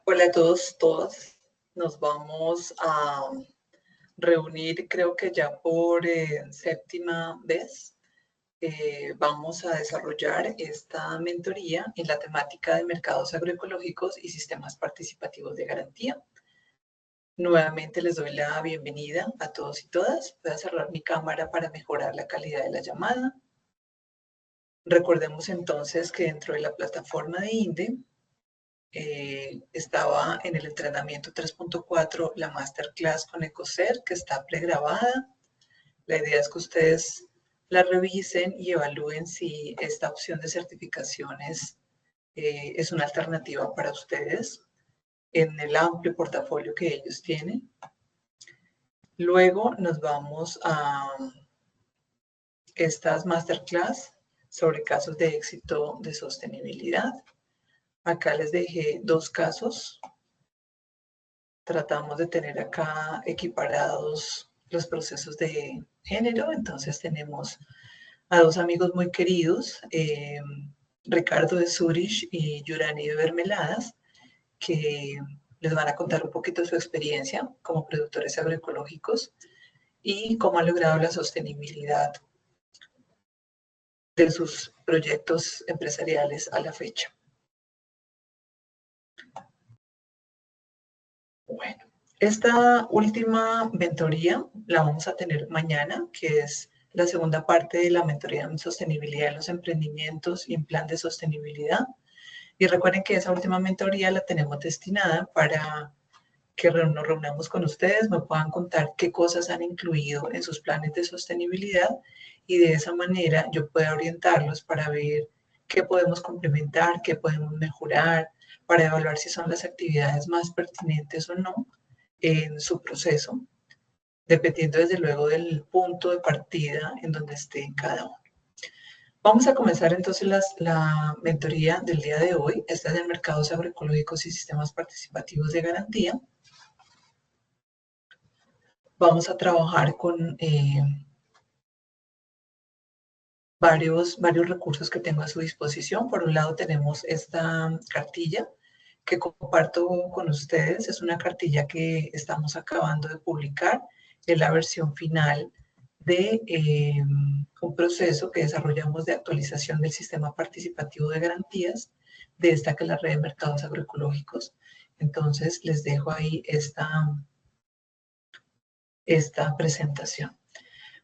Hola a todos, todas. Nos vamos a reunir, creo que ya por séptima vez. Vamos a desarrollar esta mentoría en la temática de mercados agroecológicos y sistemas participativos de garantía. Nuevamente les doy la bienvenida a todos y todas. Voy a cerrar mi cámara para mejorar la calidad de la llamada. Recordemos entonces que dentro de la plataforma de INDE estaba en el entrenamiento 3.4 la masterclass con Ecocer, que está pregrabada. La idea es que ustedes la revisen y evalúen si esta opción de certificaciones es una alternativa para ustedes en el amplio portafolio que ellos tienen. Luego nos vamos a estas masterclass sobre casos de éxito de sostenibilidad. Acá les dejé dos casos. Tratamos de tener acá equiparados los procesos de género. Entonces tenemos a dos amigos muy queridos, Ricardo de Zurich y Yurani de Bermeladas, que les van a contar un poquito de su experiencia como productores agroecológicos y cómo han logrado la sostenibilidad de sus proyectos empresariales a la fecha. Bueno, esta última mentoría la vamos a tener mañana, que es la segunda parte de la mentoría en sostenibilidad de los emprendimientos y en plan de sostenibilidad. Y recuerden que esa última mentoría la tenemos destinada para que nos reunamos con ustedes, me puedan contar qué cosas han incluido en sus planes de sostenibilidad y de esa manera yo pueda orientarlos para ver qué podemos complementar, qué podemos mejorar, para evaluar si son las actividades más pertinentes o no en su proceso, dependiendo desde luego del punto de partida en donde esté cada uno. Vamos a comenzar entonces la mentoría del día de hoy. Esta es de mercados agroecológicos y sistemas participativos de garantía. Vamos a trabajar con varios recursos que tengo a su disposición. Por un lado tenemos esta cartilla que comparto con ustedes. Es una cartilla que estamos acabando de publicar. Es la versión final de un proceso que desarrollamos de actualización del sistema participativo de garantías de esta que es la red de mercados agroecológicos. Entonces les dejo ahí esta presentación.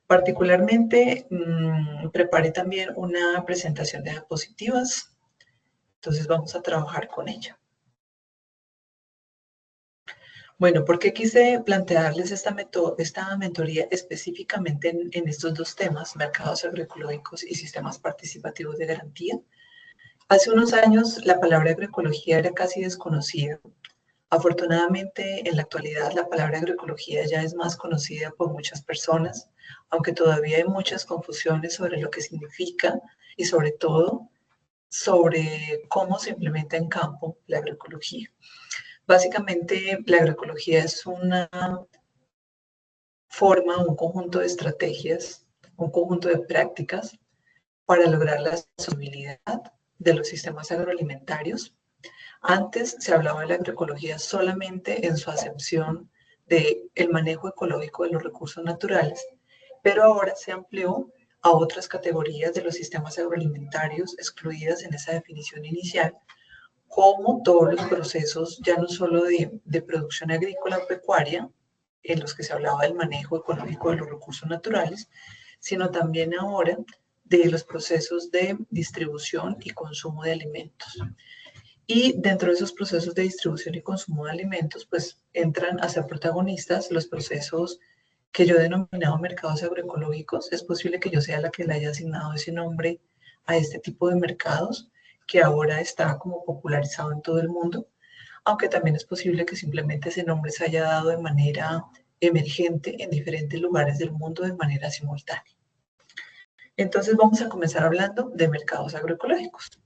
Particularmente preparé también una presentación de diapositivas, entonces vamos a trabajar con ella. Bueno, ¿por qué quise plantearles esta mentoría específicamente en estos dos temas, mercados agroecológicos y sistemas participativos de garantía? Hace unos años la palabra agroecología era casi desconocida. Afortunadamente, en la actualidad la palabra agroecología ya es más conocida por muchas personas, aunque todavía hay muchas confusiones sobre lo que significa y sobre todo sobre cómo se implementa en campo la agroecología. Básicamente, la agroecología es una forma, un conjunto de estrategias, un conjunto de prácticas para lograr la sostenibilidad de los sistemas agroalimentarios. Antes se hablaba de la agroecología solamente en su acepción del manejo ecológico de los recursos naturales, pero ahora se amplió a otras categorías de los sistemas agroalimentarios excluidas en esa definición inicial, como todos los procesos ya no solo de producción agrícola o pecuaria, en los que se hablaba del manejo ecológico de los recursos naturales, sino también ahora de los procesos de distribución y consumo de alimentos. Y dentro de esos procesos de distribución y consumo de alimentos, pues entran a ser protagonistas los procesos que yo he denominado mercados agroecológicos. Es posible que yo sea la que le haya asignado ese nombre a este tipo de mercados, que ahora está como popularizado en todo el mundo, aunque también es posible que simplemente ese nombre se haya dado de manera emergente en diferentes lugares del mundo de manera simultánea. Entonces vamos a comenzar hablando de mercados agroecológicos.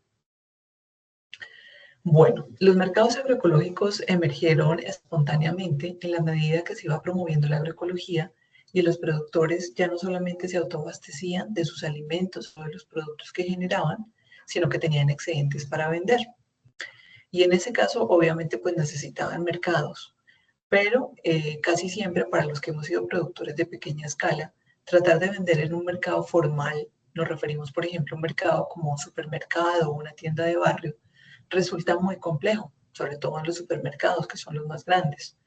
Bueno, los mercados agroecológicos emergieron espontáneamente en la medida que se iba promoviendo la agroecología y los productores ya no solamente se autoabastecían de sus alimentos o de los productos que generaban, sino que tenían excedentes para vender. Y en ese caso, obviamente, pues necesitaban mercados. Pero casi siempre para los que hemos sido productores de pequeña escala, tratar de vender en un mercado formal, nos referimos por ejemplo a un mercado como un supermercado o una tienda de barrio, resulta muy complejo, sobre todo en los supermercados que son los más grandes,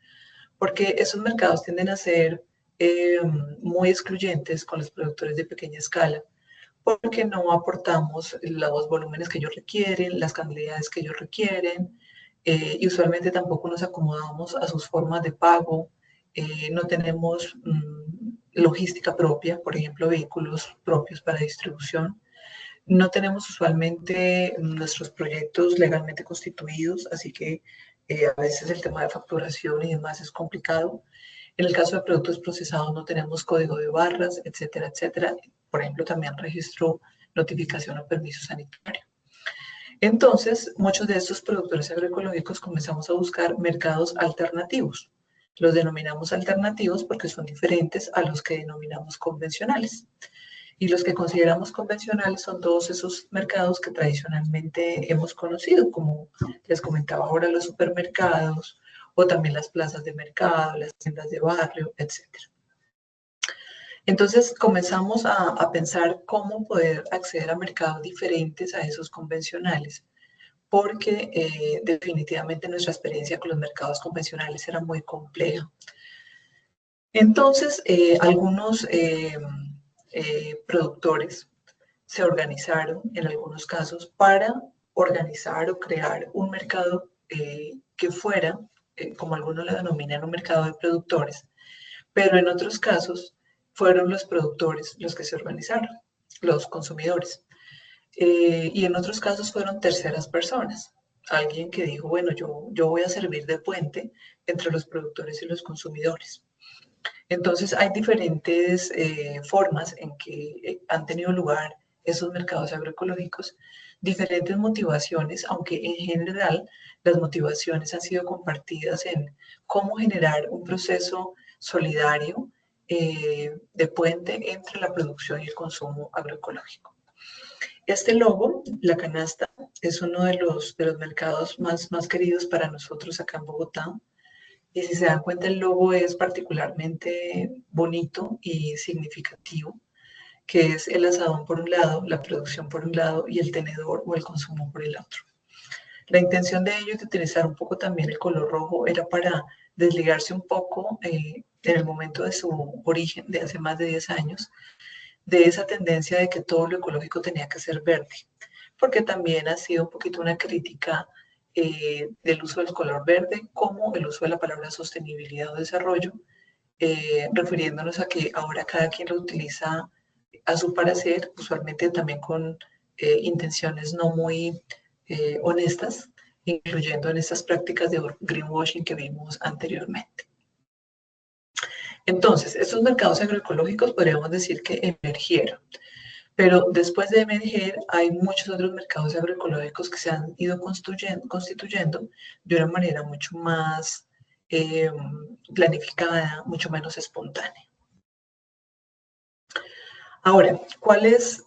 porque esos mercados tienden a ser muy excluyentes con los productores de pequeña escala, porque no aportamos los volúmenes que ellos requieren, las cantidades que ellos requieren, y usualmente tampoco nos acomodamos a sus formas de pago, no tenemos logística propia, por ejemplo, vehículos propios para distribución, no tenemos usualmente nuestros proyectos legalmente constituidos, así que a veces el tema de facturación y demás es complicado. En el caso de productos procesados no tenemos código de barras, etcétera, etcétera. Por ejemplo, también registro, notificación o permiso sanitario. Entonces, muchos de estos productores agroecológicos comenzamos a buscar mercados alternativos. Los denominamos alternativos porque son diferentes a los que denominamos convencionales. Y los que consideramos convencionales son todos esos mercados que tradicionalmente hemos conocido, como les comentaba ahora, los supermercados o también las plazas de mercado, las tiendas de barrio, etc. Entonces comenzamos a pensar cómo poder acceder a mercados diferentes a esos convencionales, porque definitivamente nuestra experiencia con los mercados convencionales era muy compleja. Entonces, algunos productores se organizaron en algunos casos para organizar o crear un mercado que fuera, como algunos lo denominan, un mercado de productores, pero en otros casos fueron los productores los que se organizaron, los consumidores. Y en otros casos fueron terceras personas, alguien que dijo, bueno, yo voy a servir de puente entre los productores y los consumidores. Entonces hay diferentes formas en que han tenido lugar esos mercados agroecológicos, diferentes motivaciones, aunque en general las motivaciones han sido compartidas en cómo generar un proceso solidario de puente entre la producción y el consumo agroecológico. Este logo, la canasta, es uno de los mercados más queridos para nosotros acá en Bogotá. Y si se dan cuenta, el logo es particularmente bonito y significativo, que es el asadón por un lado, la producción por un lado y el tenedor o el consumo por el otro. La intención de ellos de utilizar un poco también el color rojo era para desligarse un poco en el momento de su origen, de hace más de 10 años, de esa tendencia de que todo lo ecológico tenía que ser verde, porque también ha sido un poquito una crítica del uso del color verde como el uso de la palabra sostenibilidad o desarrollo, refiriéndonos a que ahora cada quien lo utiliza a su parecer, usualmente también con intenciones no muy honestas, incluyendo en estas prácticas de greenwashing que vimos anteriormente. Entonces, estos mercados agroecológicos podríamos decir que emergieron, pero después de emerger hay muchos otros mercados agroecológicos que se han ido constituyendo de una manera mucho más planificada, mucho menos espontánea. Ahora, ¿cuál es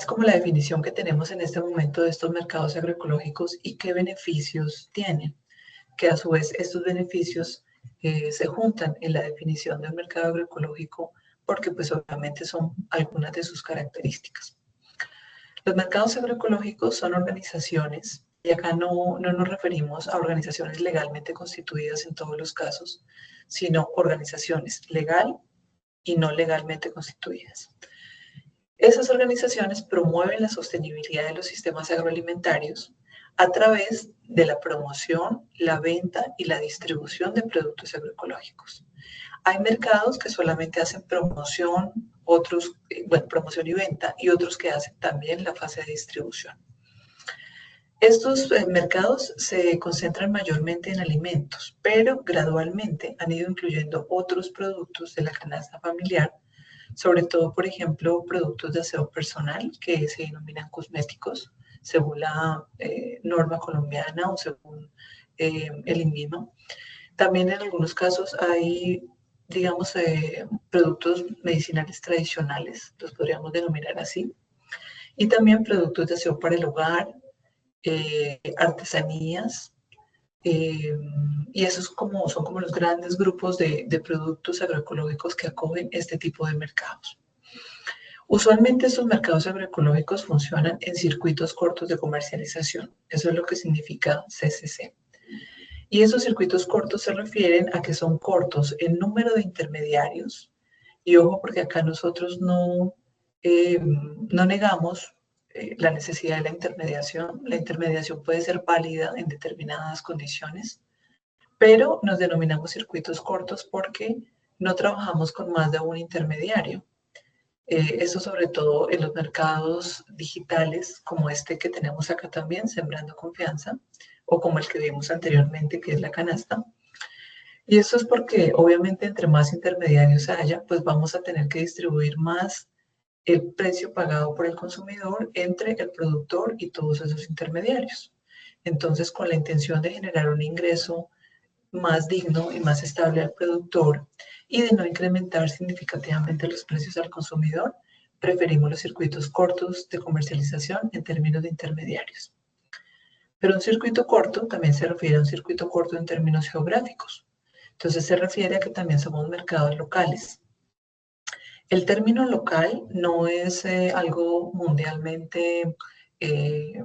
como la definición que tenemos en este momento de estos mercados agroecológicos y qué beneficios tienen? Que a su vez estos beneficios se juntan en la definición del mercado agroecológico porque pues obviamente son algunas de sus características. Los mercados agroecológicos son organizaciones, y acá no nos referimos a organizaciones legalmente constituidas en todos los casos, sino organizaciones legal y no legalmente constituidas. Esas organizaciones promueven la sostenibilidad de los sistemas agroalimentarios a través de la promoción, la venta y la distribución de productos agroecológicos. Hay mercados que solamente hacen promoción, otros, promoción y venta, y otros que hacen también la fase de distribución. Estos mercados se concentran mayormente en alimentos, pero gradualmente han ido incluyendo otros productos de la canasta familiar, sobre todo, por ejemplo, productos de aseo personal que se denominan cosméticos, según la norma colombiana o según el INVIMA. También en algunos casos hay, digamos, productos medicinales tradicionales, los podríamos denominar así, y también productos de aseo para el hogar, artesanías, y esos son como los grandes grupos de productos agroecológicos que acogen este tipo de mercados. Usualmente estos mercados agroecológicos funcionan en circuitos cortos de comercialización. Eso es lo que significa CCC. Y esos circuitos cortos se refieren a que son cortos en número de intermediarios. Y ojo, porque acá nosotros no negamos la necesidad de la intermediación. La intermediación puede ser válida en determinadas condiciones, pero nos denominamos circuitos cortos porque no trabajamos con más de un intermediario. Eso sobre todo en los mercados digitales, como este que tenemos acá también, Sembrando Confianza, o como el que vimos anteriormente, que es la canasta. Y eso es porque obviamente entre más intermediarios haya, pues vamos a tener que distribuir más el precio pagado por el consumidor entre el productor y todos esos intermediarios. Entonces, con la intención de generar un ingreso más digno y más estable al productor y de no incrementar significativamente los precios al consumidor, preferimos los circuitos cortos de comercialización en términos de intermediarios. Pero un circuito corto también se refiere a un circuito corto en términos geográficos. Entonces se refiere a que también somos mercados locales. El término local no es algo mundialmente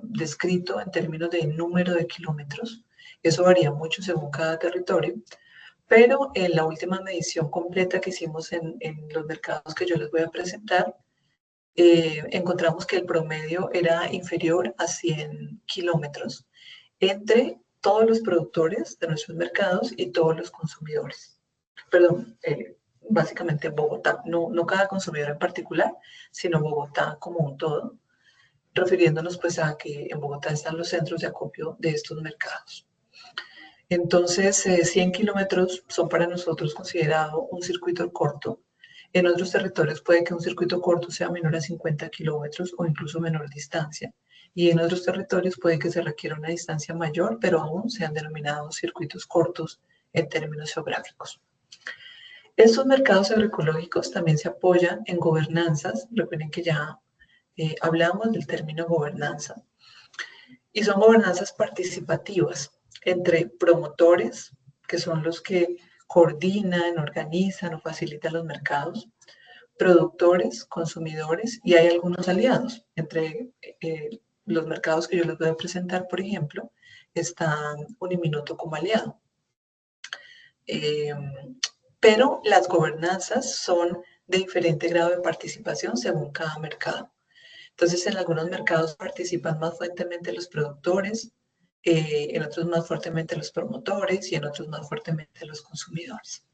descrito en términos de número de kilómetros. Eso varía mucho según cada territorio, pero en la última medición completa que hicimos en los mercados que yo les voy a presentar, encontramos que el promedio era inferior a 100 kilómetros entre todos los productores de nuestros mercados y todos los consumidores. Perdón, básicamente Bogotá, no cada consumidor en particular, sino Bogotá como un todo, refiriéndonos pues a que en Bogotá están los centros de acopio de estos mercados. Entonces, 100 kilómetros son para nosotros considerado un circuito corto. En otros territorios puede que un circuito corto sea menor a 50 kilómetros o incluso menor distancia. Y en otros territorios puede que se requiera una distancia mayor, pero aún sean denominados circuitos cortos en términos geográficos. Estos mercados agroecológicos también se apoyan en gobernanzas. Recuerden que ya hablamos del término gobernanza. Y son gobernanzas participativas entre promotores, que son los que coordinan, organizan o facilitan los mercados, productores, consumidores y hay algunos aliados. Entre los mercados que yo les voy a presentar, por ejemplo, está Uniminuto como aliado. Pero las gobernanzas son de diferente grado de participación según cada mercado. Entonces, en algunos mercados participan más fuertemente los productores, en otros más fuertemente los promotores y en otros más fuertemente los consumidores.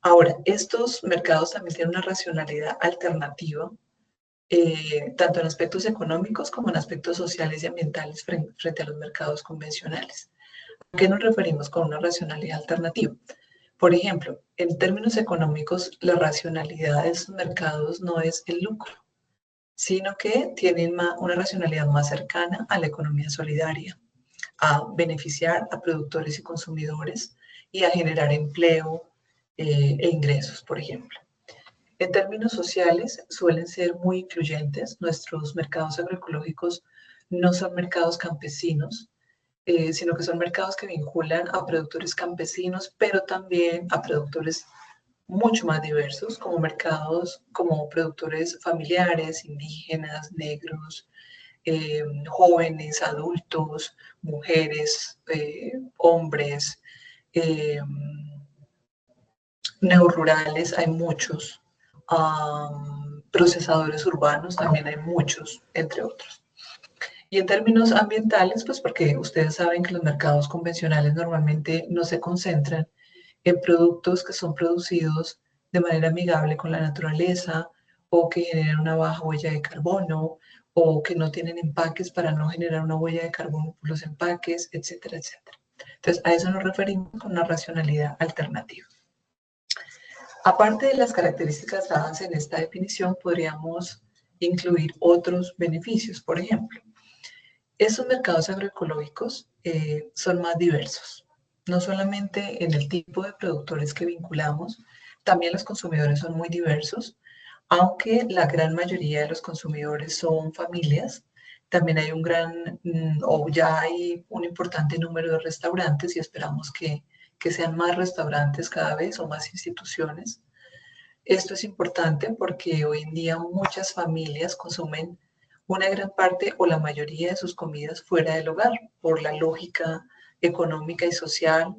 Ahora, estos mercados también tienen una racionalidad alternativa, tanto en aspectos económicos como en aspectos sociales y ambientales frente a los mercados convencionales. ¿A qué nos referimos con una racionalidad alternativa? Por ejemplo, en términos económicos, la racionalidad de estos mercados no es el lucro, sino que tienen una racionalidad más cercana a la economía solidaria, a beneficiar a productores y consumidores y a generar empleo e ingresos, por ejemplo. En términos sociales, suelen ser muy incluyentes. Nuestros mercados agroecológicos no son mercados campesinos, sino que son mercados que vinculan a productores campesinos, pero también a productores mucho más diversos, como mercados, como productores familiares, indígenas, negros, jóvenes, adultos, mujeres, hombres, neorurales, hay muchos, procesadores urbanos también hay muchos, entre otros. Y en términos ambientales, pues porque ustedes saben que los mercados convencionales normalmente no se concentran en productos que son producidos de manera amigable con la naturaleza o que generan una baja huella de carbono o que no tienen empaques para no generar una huella de carbono por los empaques, etcétera, etcétera. Entonces, a eso nos referimos con una racionalidad alternativa. Aparte de las características dadas en esta definición, podríamos incluir otros beneficios. Por ejemplo, estos mercados agroecológicos son más diversos, no solamente en el tipo de productores que vinculamos, también los consumidores son muy diversos, aunque la gran mayoría de los consumidores son familias, También hay o ya hay un importante número de restaurantes y esperamos que sean más restaurantes cada vez o más instituciones. Esto es importante porque hoy en día muchas familias consumen una gran parte o la mayoría de sus comidas fuera del hogar por la lógica económica y social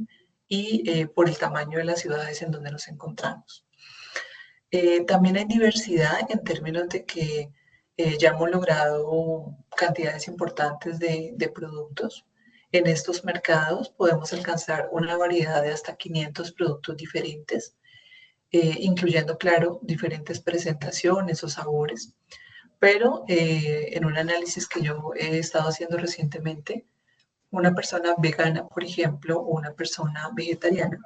y por el tamaño de las ciudades en donde nos encontramos. También hay diversidad en términos de que ya hemos logrado cantidades importantes de productos. En estos mercados podemos alcanzar una variedad de hasta 500 productos diferentes, incluyendo, claro, diferentes presentaciones o sabores. Pero en un análisis que yo he estado haciendo recientemente, una persona vegana, por ejemplo, o una persona vegetariana,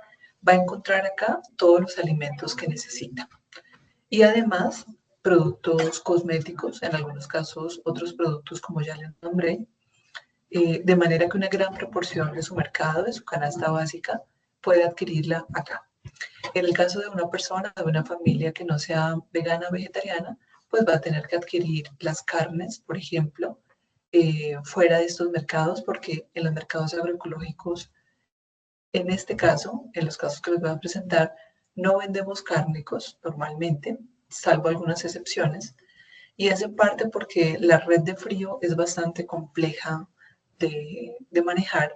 va a encontrar acá todos los alimentos que necesita. Y además, productos cosméticos, en algunos casos otros productos como ya les nombré, de manera que una gran proporción de su mercado, de su canasta básica, puede adquirirla acá. En el caso de una persona, de una familia que no sea vegana o vegetariana, pues va a tener que adquirir las carnes, por ejemplo, fuera de estos mercados, porque en los mercados agroecológicos, en este caso, en los casos que les voy a presentar, no vendemos cárnicos normalmente, salvo algunas excepciones, y es en parte porque la red de frío es bastante compleja de manejar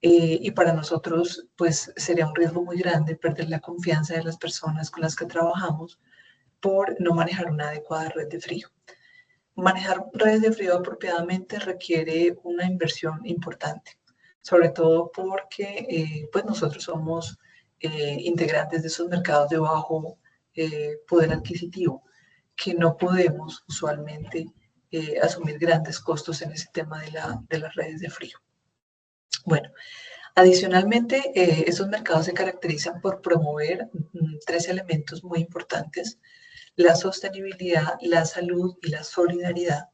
y para nosotros pues sería un riesgo muy grande perder la confianza de las personas con las que trabajamos por no manejar una adecuada red de frío. Manejar redes de frío apropiadamente requiere una inversión importante, sobre todo porque pues nosotros somos integrantes de esos mercados de bajo poder adquisitivo, que no podemos usualmente asumir grandes costos en ese tema de las redes de frío. Bueno, adicionalmente, estos mercados se caracterizan por promover tres elementos muy importantes: la sostenibilidad, la salud y la solidaridad.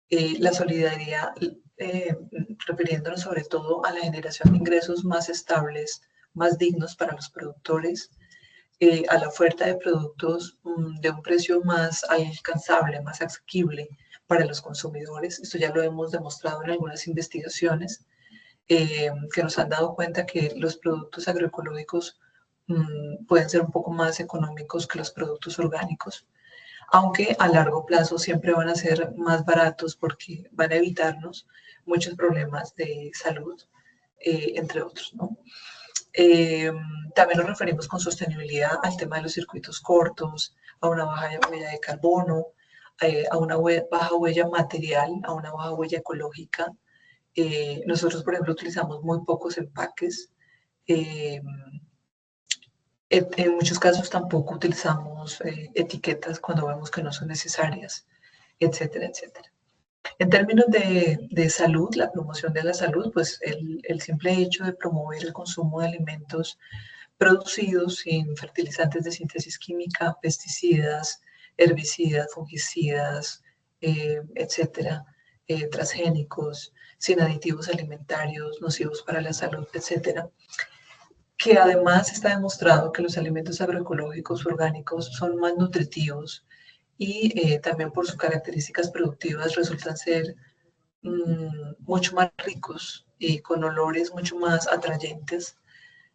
La solidaridad, refiriéndonos sobre todo a la generación de ingresos más estables, más dignos para los productores, a la oferta de productos de un precio más alcanzable, más asequible para los consumidores. Esto ya lo hemos demostrado en algunas investigaciones que nos han dado cuenta que los productos agroecológicos pueden ser un poco más económicos que los productos orgánicos, aunque a largo plazo siempre van a ser más baratos porque van a evitarnos muchos problemas de salud, entre otros, ¿no? También nos referimos con sostenibilidad al tema de los circuitos cortos, a una baja huella de carbono, a una baja huella material, a una baja huella ecológica. Nosotros, por ejemplo, utilizamos muy pocos empaques. Eh, en muchos casos tampoco utilizamos etiquetas cuando vemos que no son necesarias, etcétera, etcétera. En términos de salud, la promoción de la salud, pues el simple hecho de promover el consumo de alimentos producidos sin fertilizantes de síntesis química, pesticidas, herbicidas, fungicidas, etcétera, transgénicos, sin aditivos alimentarios nocivos para la salud, etcétera, que además está demostrado que los alimentos agroecológicos orgánicos son más nutritivos y también por sus características productivas resultan ser mucho más ricos y con olores mucho más atrayentes.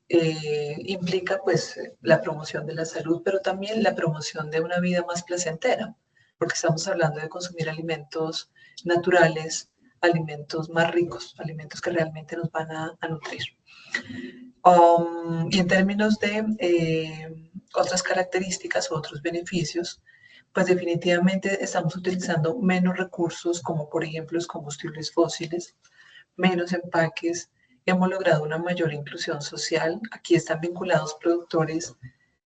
Implica pues la promoción de la salud, pero también la promoción de una vida más placentera, porque estamos hablando de consumir alimentos naturales, alimentos más ricos, alimentos que realmente nos van a nutrir. Y en términos de otras características o otros beneficios, pues definitivamente estamos utilizando menos recursos, como por ejemplo los combustibles fósiles, menos empaques, hemos logrado una mayor inclusión social. Aquí están vinculados productores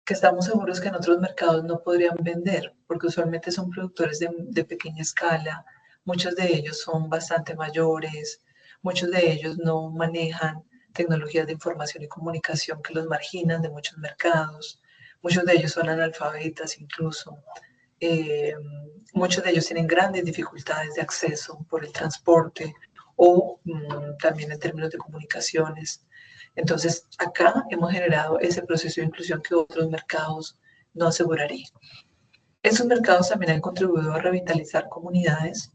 que estamos seguros que en otros mercados no podrían vender, porque usualmente son productores de pequeña escala, muchos de ellos son bastante mayores, muchos de ellos no manejan tecnologías de información y comunicación que los marginan de muchos mercados, muchos de ellos son analfabetas incluso, eh, muchos de ellos tienen grandes dificultades de acceso por el transporte o también en términos de comunicaciones. Entonces, acá hemos generado ese proceso de inclusión que otros mercados no asegurarían. Esos mercados también han contribuido a revitalizar comunidades,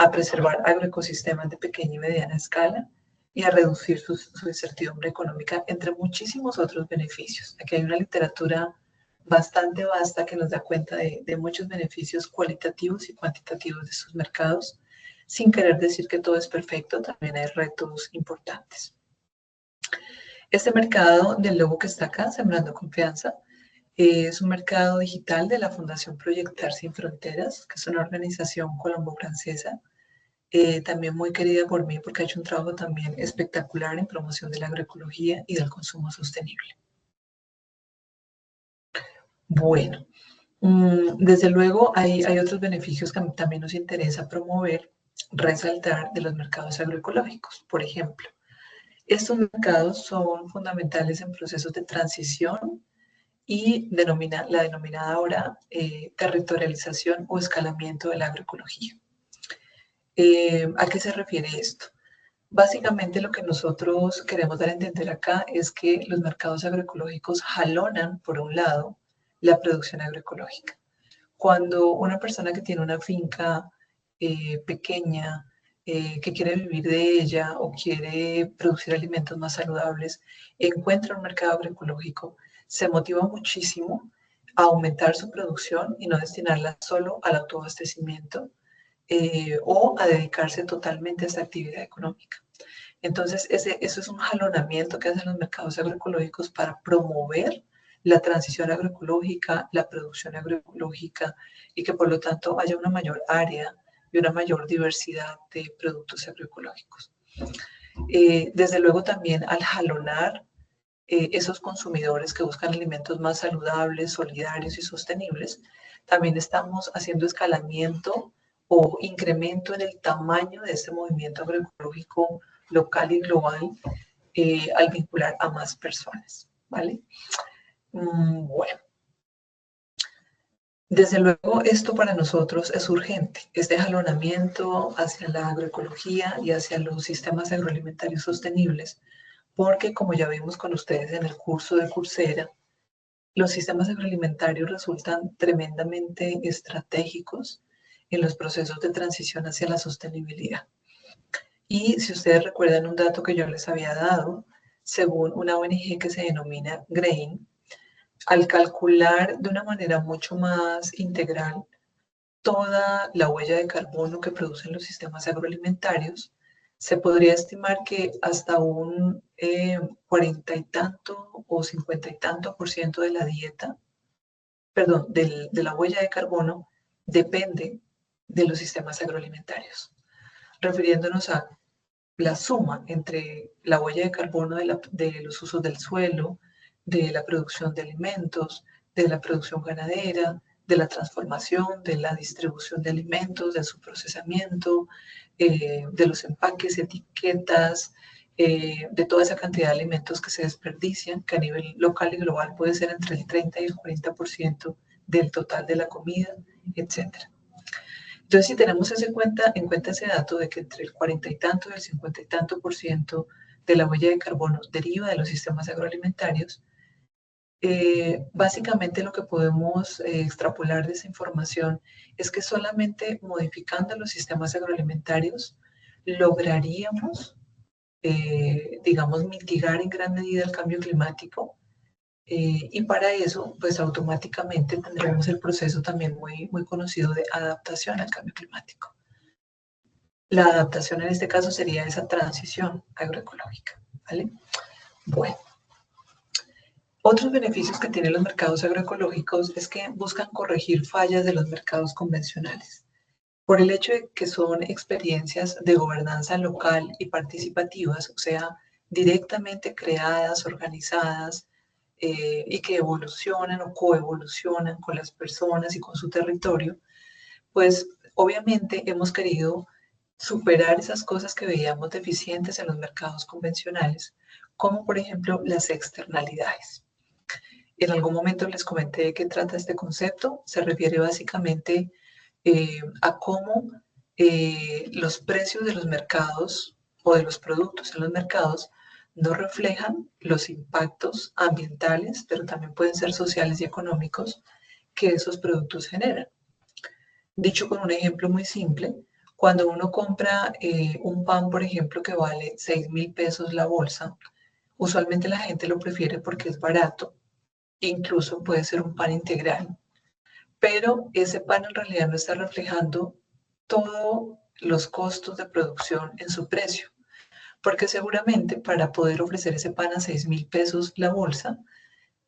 a preservar agroecosistemas de pequeña y mediana escala y a reducir su incertidumbre económica, entre muchísimos otros beneficios. Aquí hay una literatura bastante vasta que nos da cuenta de muchos beneficios cualitativos y cuantitativos de sus mercados. Sin querer decir que todo es perfecto, también hay retos importantes. Este mercado del logo que está acá, Sembrando Confianza, es un mercado digital de la Fundación Proyectar Sin Fronteras, que es una organización colombo-francesa, también muy querida por mí porque ha hecho un trabajo también espectacular en promoción de la agroecología y del consumo sostenible. Bueno, desde luego hay otros beneficios que también nos interesa promover, resaltar de los mercados agroecológicos. Por ejemplo, estos mercados son fundamentales en procesos de transición y la denominada ahora territorialización o escalamiento de la agroecología. ¿A qué se refiere esto? Básicamente lo que nosotros queremos dar a entender acá es que los mercados agroecológicos jalonan, por un lado, la producción agroecológica. Cuando una persona que tiene una finca pequeña, que quiere vivir de ella o quiere producir alimentos más saludables, encuentra un mercado agroecológico, se motiva muchísimo a aumentar su producción y no destinarla solo al autoabastecimiento o a dedicarse totalmente a esta actividad económica. Entonces, eso es un jalonamiento que hacen los mercados agroecológicos para promover la transición agroecológica, la producción agroecológica y que por lo tanto haya una mayor área y una mayor diversidad de productos agroecológicos. Desde luego también al jalonar esos consumidores que buscan alimentos más saludables, solidarios y sostenibles, también estamos haciendo escalamiento o incremento en el tamaño de este movimiento agroecológico local y global al vincular a más personas, ¿vale? Bueno, desde luego esto para nosotros es urgente, este jalonamiento hacia la agroecología y hacia los sistemas agroalimentarios sostenibles, porque como ya vimos con ustedes en el curso de Coursera, los sistemas agroalimentarios resultan tremendamente estratégicos en los procesos de transición hacia la sostenibilidad. Y si ustedes recuerdan un dato que yo les había dado, según una ONG que se denomina GRAIN, al calcular de una manera mucho más integral toda la huella de carbono que producen los sistemas agroalimentarios, se podría estimar que hasta un 40 y tanto o 50 y tanto por ciento de la dieta, perdón, de la huella de carbono depende de los sistemas agroalimentarios, refiriéndonos a la suma entre la huella de carbono de los usos del suelo, de la producción de alimentos, de la producción ganadera, de la transformación, de la distribución de alimentos, de su procesamiento, de los empaques, etiquetas, de toda esa cantidad de alimentos que se desperdician, que a nivel local y global puede ser entre el 30 y el 40% del total de la comida, etcétera. Entonces, si tenemos en cuenta ese dato de que entre el 40 y tanto y el 50 y tanto por ciento de la huella de carbono deriva de los sistemas agroalimentarios, básicamente lo que podemos extrapolar de esa información es que solamente modificando los sistemas agroalimentarios lograríamos, digamos, mitigar en gran medida el cambio climático. Y para eso, pues automáticamente tendremos el proceso también muy conocido de adaptación al cambio climático. La adaptación en este caso sería esa transición agroecológica, ¿vale? Bueno. Otros beneficios que tienen los mercados agroecológicos es que buscan corregir fallas de los mercados convencionales. Por el hecho de que son experiencias de gobernanza local y participativas, o sea, directamente creadas, organizadas, y que evolucionan o coevolucionan con las personas y con su territorio, pues obviamente hemos querido superar esas cosas que veíamos deficientes en los mercados convencionales, como por ejemplo las externalidades. En algún momento les comenté de qué trata este concepto. Se refiere básicamente a cómo los precios de los mercados o de los productos en los mercados no reflejan los impactos ambientales, pero también pueden ser sociales y económicos que esos productos generan. Dicho con un ejemplo muy simple, Cuando uno compra un pan, por ejemplo, que vale 6.000 pesos la bolsa, usualmente la gente lo prefiere porque es barato, incluso puede ser un pan integral, pero ese pan en realidad no está reflejando todos los costos de producción en su precio, porque seguramente para poder ofrecer ese pan a 6.000 pesos la bolsa,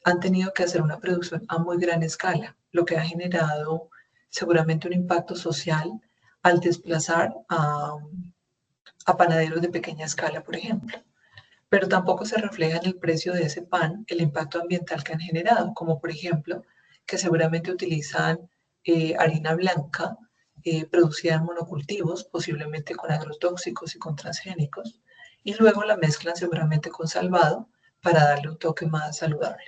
han tenido que hacer una producción a muy gran escala, lo que ha generado seguramente un impacto social al desplazar a panaderos de pequeña escala, por ejemplo. Pero tampoco se refleja en el precio de ese pan el impacto ambiental que han generado, como por ejemplo que seguramente utilizan harina blanca producida en monocultivos, posiblemente con agrotóxicos y con transgénicos, y luego la mezclan seguramente con salvado para darle un toque más saludable.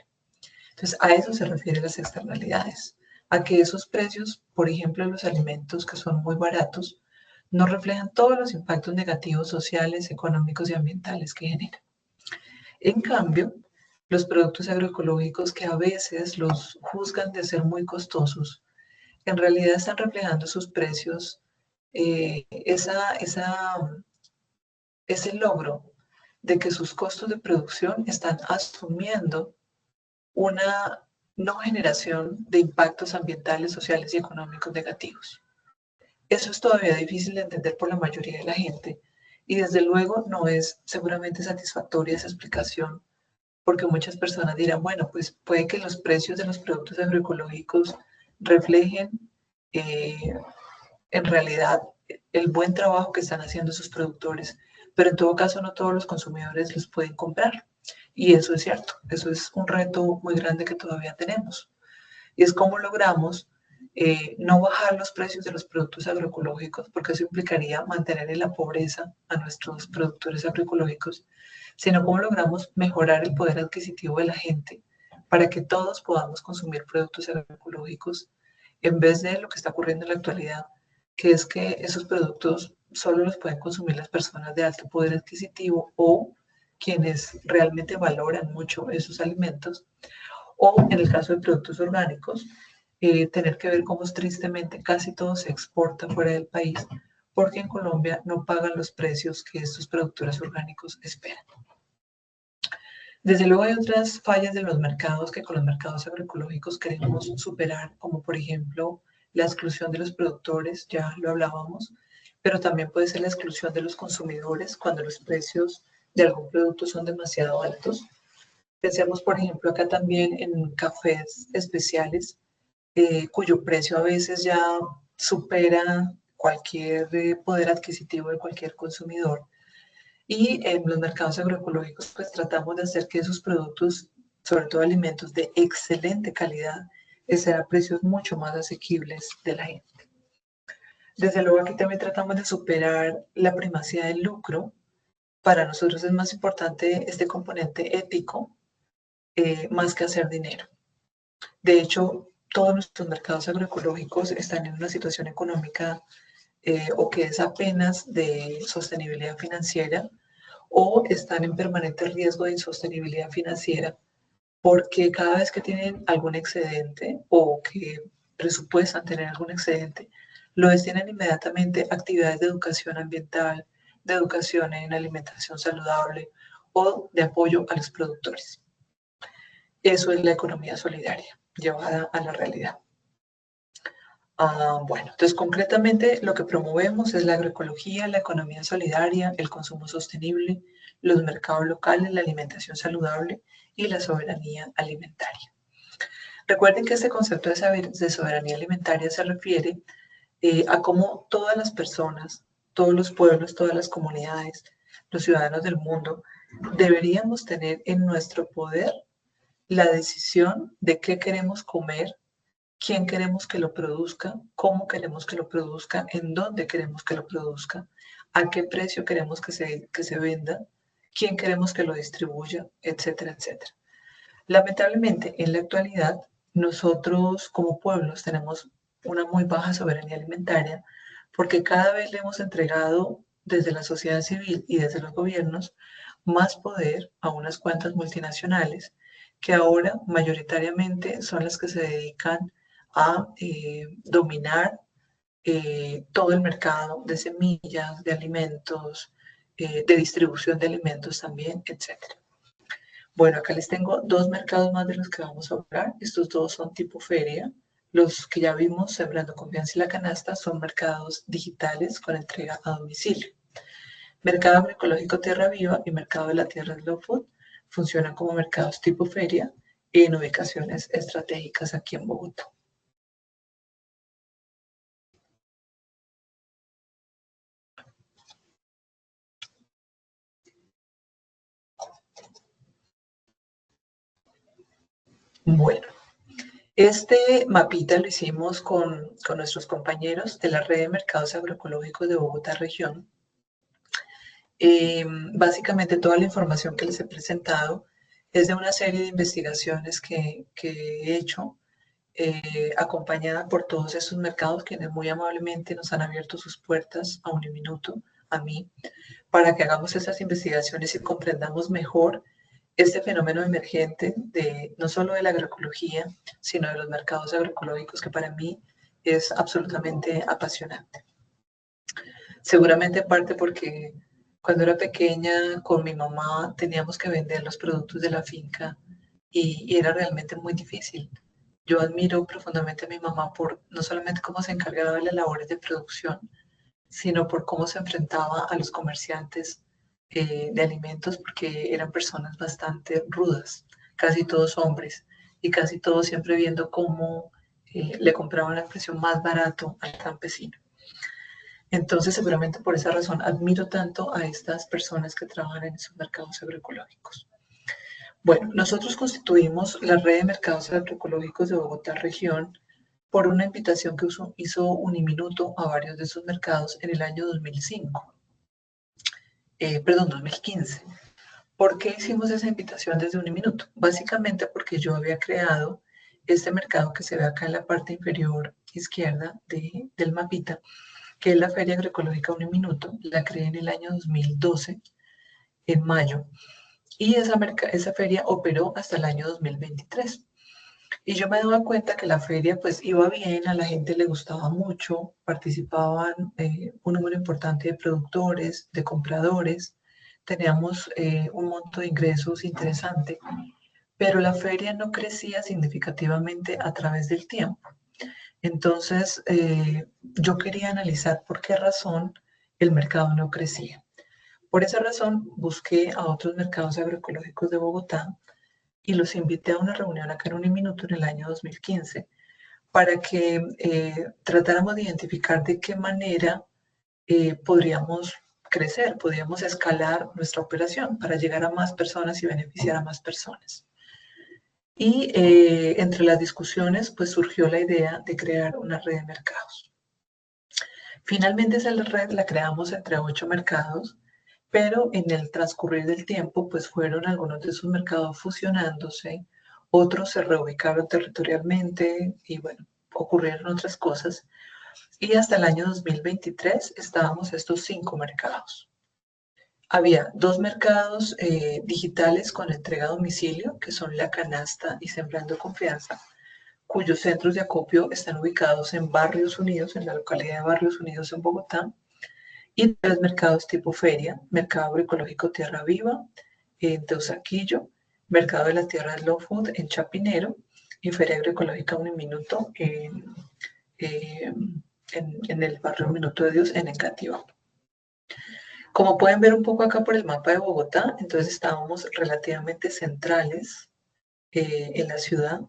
Entonces, a eso se refieren las externalidades, a que esos precios, por ejemplo, los alimentos que son muy baratos, no reflejan todos los impactos negativos sociales, económicos y ambientales que generan. En cambio, los productos agroecológicos que a veces los juzgan de ser muy costosos, en realidad están reflejando sus precios, eh, esa, esa, ese logro de que sus costos de producción están asumiendo una no generación de impactos ambientales, sociales y económicos negativos. Eso es todavía difícil de entender por la mayoría de la gente y desde luego no es seguramente satisfactoria esa explicación porque muchas personas dirán, bueno, pues puede que los precios de los productos agroecológicos reflejen eh, en realidad el buen trabajo que están haciendo sus productores, pero en todo caso no todos los consumidores los pueden comprar. Y eso es cierto, eso es un reto muy grande que todavía tenemos. Y es cómo logramos no bajar los precios de los productos agroecológicos, porque eso implicaría mantener en la pobreza a nuestros productores agroecológicos, sino cómo logramos mejorar el poder adquisitivo de la gente para que todos podamos consumir productos agroecológicos en vez de lo que está ocurriendo en la actualidad, que es que esos productos solo los pueden consumir las personas de alto poder adquisitivo o quienes realmente valoran mucho esos alimentos, o en el caso de productos orgánicos, tener que ver cómo tristemente casi todo se exporta fuera del país, porque en Colombia no pagan los precios que estos productores orgánicos esperan. Desde luego hay otras fallas de los mercados que con los mercados agroecológicos queremos superar, como por ejemplo la exclusión de los productores, ya lo hablábamos, pero también puede ser la exclusión de los consumidores cuando los precios de algún producto son demasiado altos. Pensemos, por ejemplo, acá también en cafés especiales, cuyo precio a veces ya supera cualquier poder adquisitivo de cualquier consumidor. Y en los mercados agroecológicos, pues tratamos de hacer que esos productos, sobre todo alimentos de excelente calidad, estén a precios mucho más asequibles de la gente. Desde luego aquí también tratamos de superar la primacía del lucro. Para nosotros es más importante este componente ético más que hacer dinero. De hecho, todos nuestros mercados agroecológicos están en una situación económica o que es apenas de sostenibilidad financiera o están en permanente riesgo de insostenibilidad financiera porque cada vez que tienen algún excedente o que presupuestan tener algún excedente, lo destinan inmediatamente a actividades de educación ambiental, de educación en alimentación saludable o de apoyo a los productores. Eso es la economía solidaria llevada a la realidad. Bueno, entonces concretamente lo que promovemos es la agroecología, la economía solidaria, el consumo sostenible, los mercados locales, la alimentación saludable y la soberanía alimentaria. Recuerden que este concepto de soberanía alimentaria se refiere a cómo todas las personas, todos los pueblos, todas las comunidades, los ciudadanos del mundo, deberíamos tener en nuestro poder la decisión de qué queremos comer, quién queremos que lo produzca, cómo queremos que lo produzca, en dónde queremos que lo produzca, a qué precio queremos que se venda, quién queremos que lo distribuya, etcétera, etcétera. Lamentablemente, en la actualidad, nosotros como pueblos tenemos una muy baja soberanía alimentaria porque cada vez le hemos entregado desde la sociedad civil y desde los gobiernos más poder a unas cuantas multinacionales que ahora mayoritariamente son las que se dedican a dominar todo el mercado de semillas, de alimentos, de distribución de alimentos también, etcétera. Bueno, acá les tengo dos mercados más de los que vamos a hablar. Estos dos son tipo feria. Los que ya vimos, Sembrando Confianza y La Canasta, son mercados digitales con entrega a domicilio. Mercado Agroecológico Tierra Viva y Mercado de la Tierra Slow Food funcionan como mercados tipo feria en ubicaciones estratégicas aquí en Bogotá. Bueno, este mapita lo hicimos con nuestros compañeros de la Red de Mercados Agroecológicos de Bogotá Región. Básicamente toda la información que les he presentado es de una serie de investigaciones que he hecho acompañada por todos estos mercados quienes muy amablemente nos han abierto sus puertas a Uniminuto, a mí, para que hagamos estas investigaciones y comprendamos mejor este fenómeno emergente de no solo de la agroecología, sino de los mercados agroecológicos que para mí es absolutamente apasionante. Seguramente parte porque cuando era pequeña con mi mamá teníamos que vender los productos de la finca y era realmente muy difícil. Yo admiro profundamente a mi mamá por no solamente cómo se encargaba de las labores de producción, sino por cómo se enfrentaba a los comerciantes de alimentos, porque eran personas bastante rudas, casi todos hombres, y casi todos siempre viendo cómo le compraban al precio más barato al campesino. Entonces, seguramente por esa razón admiro tanto a estas personas que trabajan en esos mercados agroecológicos. Bueno, nosotros constituimos la red de mercados agroecológicos de Bogotá Región por una invitación que hizo Uniminuto a varios de esos mercados en el año 2005, 2015. ¿Por qué hicimos esa invitación desde Uniminuto? Básicamente porque yo había creado este mercado que se ve acá en la parte inferior izquierda del mapita, que es la Feria Agroecológica Uniminuto. La creé en el año 2012, en mayo, y esa feria operó hasta el año 2023. Y yo me daba cuenta que la feria pues iba bien, a la gente le gustaba mucho, participaban un número importante de productores, de compradores, teníamos un monto de ingresos interesante, pero la feria no crecía significativamente a través del tiempo. Entonces, yo quería analizar por qué razón el mercado no crecía. Por esa razón, busqué a otros mercados agroecológicos de Bogotá y los invité a una reunión acá en Uniminuto en el año 2015 para que tratáramos de identificar de qué manera podríamos crecer, podríamos escalar nuestra operación para llegar a más personas y beneficiar a más personas. Y entre las discusiones, pues surgió la idea de crear una red de mercados. Finalmente esa red la creamos entre 8 mercados, pero en el transcurrir del tiempo, pues fueron algunos de esos mercados fusionándose, otros se reubicaron territorialmente y bueno, ocurrieron otras cosas. Y hasta el año 2023 estábamos estos 5 mercados. Había 2 mercados digitales con entrega a domicilio, que son La Canasta y Sembrando Confianza, cuyos centros de acopio están ubicados en Barrios Unidos, en la localidad de Barrios Unidos en Bogotá, y 3 mercados tipo feria: Mercado Agroecológico Tierra Viva en Teusaquillo, Mercado de la Tierra Slow Food en Chapinero y Feria Agroecológica Uniminuto en el barrio Minuto de Dios en Engativá. Como pueden ver un poco acá por el mapa de Bogotá, entonces estábamos relativamente centrales en la ciudad,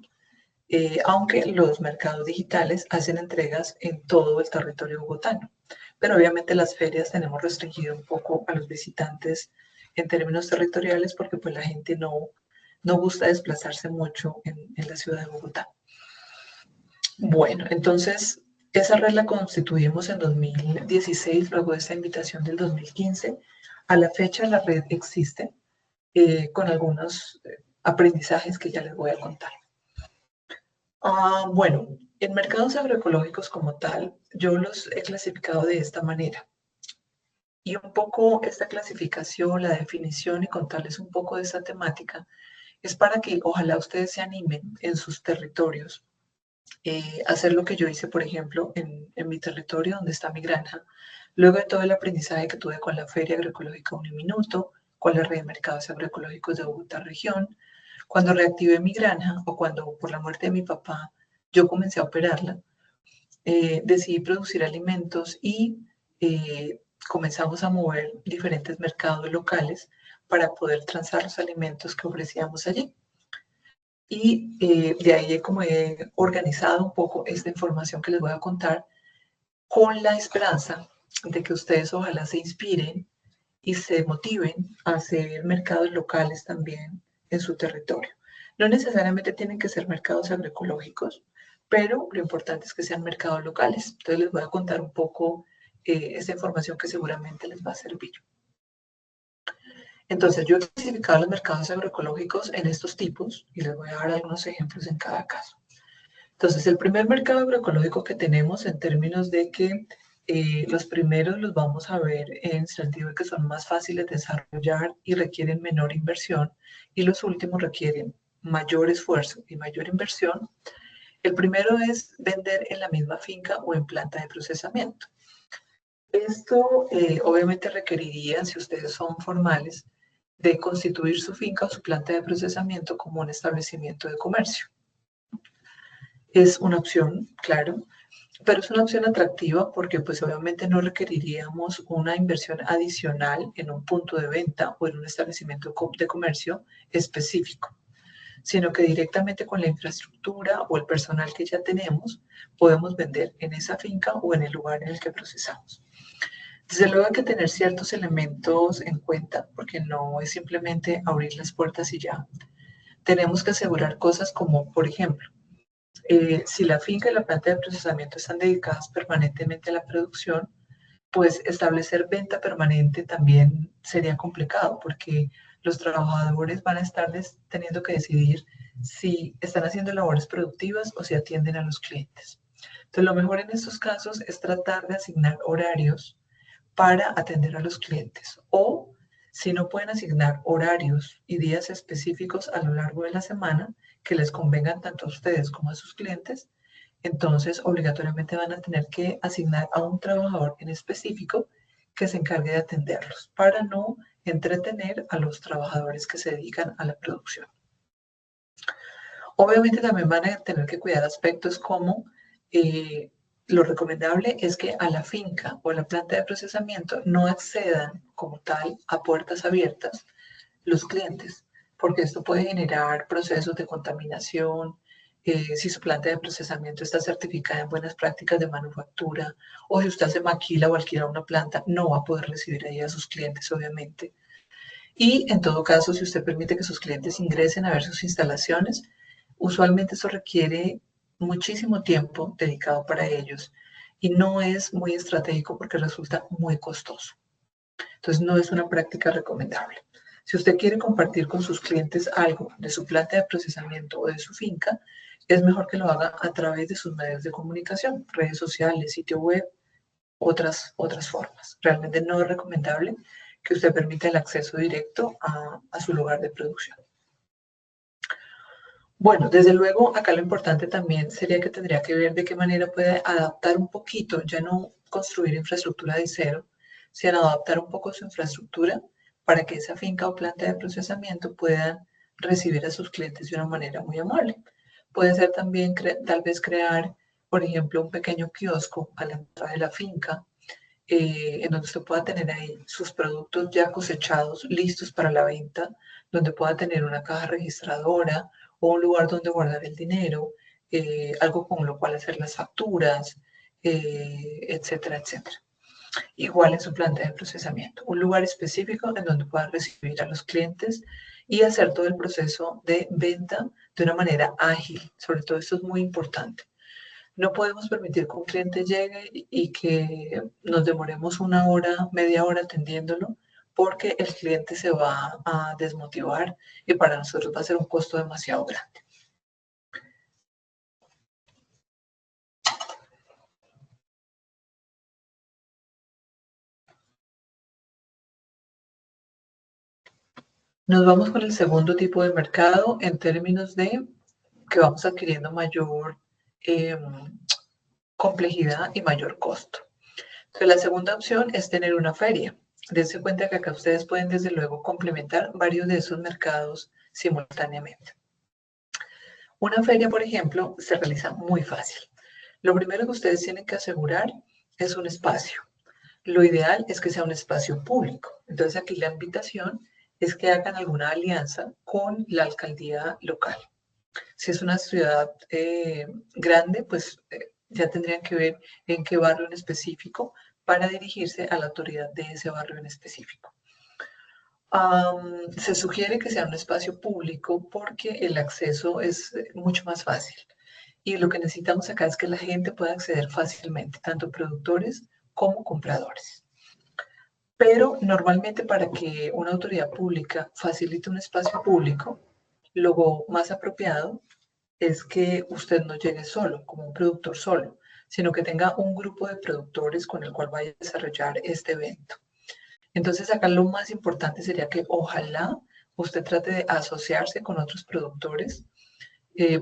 aunque los mercados digitales hacen entregas en todo el territorio bogotano. Pero obviamente las ferias tenemos restringido un poco a los visitantes en términos territoriales porque pues la gente no gusta desplazarse mucho en la ciudad de Bogotá. Bueno, entonces esa red la constituimos en 2016, luego de esta invitación del 2015. A la fecha la red existe con algunos aprendizajes que ya les voy a contar. Bueno, en mercados agroecológicos como tal, yo los he clasificado de esta manera. Y un poco esta clasificación, la definición y contarles un poco de esta temática es para que ojalá ustedes se animen en sus territorios hacer lo que yo hice, por ejemplo, en mi territorio, donde está mi granja. Luego de todo el aprendizaje que tuve con la Feria Agroecológica Uniminuto, con la red de mercados agroecológicos de Bogotá región, cuando reactivé mi granja o cuando por la muerte de mi papá yo comencé a operarla, decidí producir alimentos y comenzamos a mover diferentes mercados locales para poder transar los alimentos que ofrecíamos allí. Y de ahí como he organizado un poco esta información que les voy a contar con la esperanza de que ustedes ojalá se inspiren y se motiven a hacer mercados locales también en su territorio. No necesariamente tienen que ser mercados agroecológicos, pero lo importante es que sean mercados locales. Entonces les voy a contar un poco esta información que seguramente les va a servir. Entonces yo he clasificado los mercados agroecológicos en estos tipos y les voy a dar algunos ejemplos en cada caso. Entonces el primer mercado agroecológico que tenemos en términos de que los primeros los vamos a ver en el sentido de que son más fáciles de desarrollar y requieren menor inversión, y los últimos requieren mayor esfuerzo y mayor inversión. El primero es vender en la misma finca o en planta de procesamiento. Esto obviamente requeriría, si ustedes son formales, de constituir su finca o su planta de procesamiento como un establecimiento de comercio. Es una opción, claro, pero es una opción atractiva porque pues obviamente no requeriríamos una inversión adicional en un punto de venta o en un establecimiento de comercio específico, sino que directamente con la infraestructura o el personal que ya tenemos podemos vender en esa finca o en el lugar en el que procesamos. Desde luego hay que tener ciertos elementos en cuenta porque no es simplemente abrir las puertas y ya. Tenemos que asegurar cosas como, por ejemplo, si la finca y la planta de procesamiento están dedicadas permanentemente a la producción, pues establecer venta permanente también sería complicado porque los trabajadores van a estar teniendo que decidir si están haciendo labores productivas o si atienden a los clientes. Entonces, lo mejor en estos casos es tratar de asignar horarios para atender a los clientes o si no pueden asignar horarios y días específicos a lo largo de la semana que les convengan tanto a ustedes como a sus clientes, entonces obligatoriamente van a tener que asignar a un trabajador en específico que se encargue de atenderlos para no entretener a los trabajadores que se dedican a la producción. Obviamente también van a tener que cuidar aspectos como lo recomendable es que a la finca o a la planta de procesamiento no accedan como tal a puertas abiertas los clientes, porque esto puede generar procesos de contaminación. Si su planta de procesamiento está certificada en buenas prácticas de manufactura o si usted se maquila o alquila una planta, no va a poder recibir ahí a sus clientes, obviamente. Y en todo caso, si usted permite que sus clientes ingresen a ver sus instalaciones, usualmente eso requiere muchísimo tiempo dedicado para ellos y no es muy estratégico porque resulta muy costoso. Entonces no es una práctica recomendable. Si usted quiere compartir con sus clientes algo de su planta de procesamiento o de su finca, es mejor que lo haga a través de sus medios de comunicación, redes sociales, sitio web, otras formas. Realmente no es recomendable que usted permita el acceso directo a su lugar de producción. Bueno, desde luego, acá lo importante también sería que tendría que ver de qué manera puede adaptar un poquito, ya no construir infraestructura de cero, sino adaptar un poco su infraestructura para que esa finca o planta de procesamiento pueda recibir a sus clientes de una manera muy amable. Puede ser también tal vez crear, por ejemplo, un pequeño kiosco a la entrada de la finca, en donde usted pueda tener ahí sus productos ya cosechados, listos para la venta, donde pueda tener una caja registradora o un lugar donde guardar el dinero, algo con lo cual hacer las facturas, etcétera, etcétera. Igual en su planta de procesamiento, un lugar específico en donde pueda recibir a los clientes y hacer todo el proceso de venta de una manera ágil. Sobre todo esto es muy importante. No podemos permitir que un cliente llegue y que nos demoremos una hora, media hora atendiéndolo, porque el cliente se va a desmotivar y para nosotros va a ser un costo demasiado grande. Nos vamos con el segundo tipo de mercado en términos de que vamos adquiriendo mayor complejidad y mayor costo. Entonces, la segunda opción es tener una feria. Dense cuenta que acá ustedes pueden desde luego complementar varios de esos mercados simultáneamente. Una feria, por ejemplo, se realiza muy fácil. Lo primero que ustedes tienen que asegurar es un espacio. Lo ideal es que sea un espacio público. Entonces aquí la invitación es que hagan alguna alianza con la alcaldía local. Si es una ciudad grande, pues ya tendrían que ver en qué barrio en específico para dirigirse a la autoridad de ese barrio en específico. Se sugiere que sea un espacio público porque el acceso es mucho más fácil. Y lo que necesitamos acá es que la gente pueda acceder fácilmente, tanto productores como compradores. Pero normalmente para que una autoridad pública facilite un espacio público, lo más apropiado es que usted no llegue solo, como un productor solo, sino que tenga un grupo de productores con el cual vaya a desarrollar este evento. Entonces acá lo más importante sería que ojalá usted trate de asociarse con otros productores.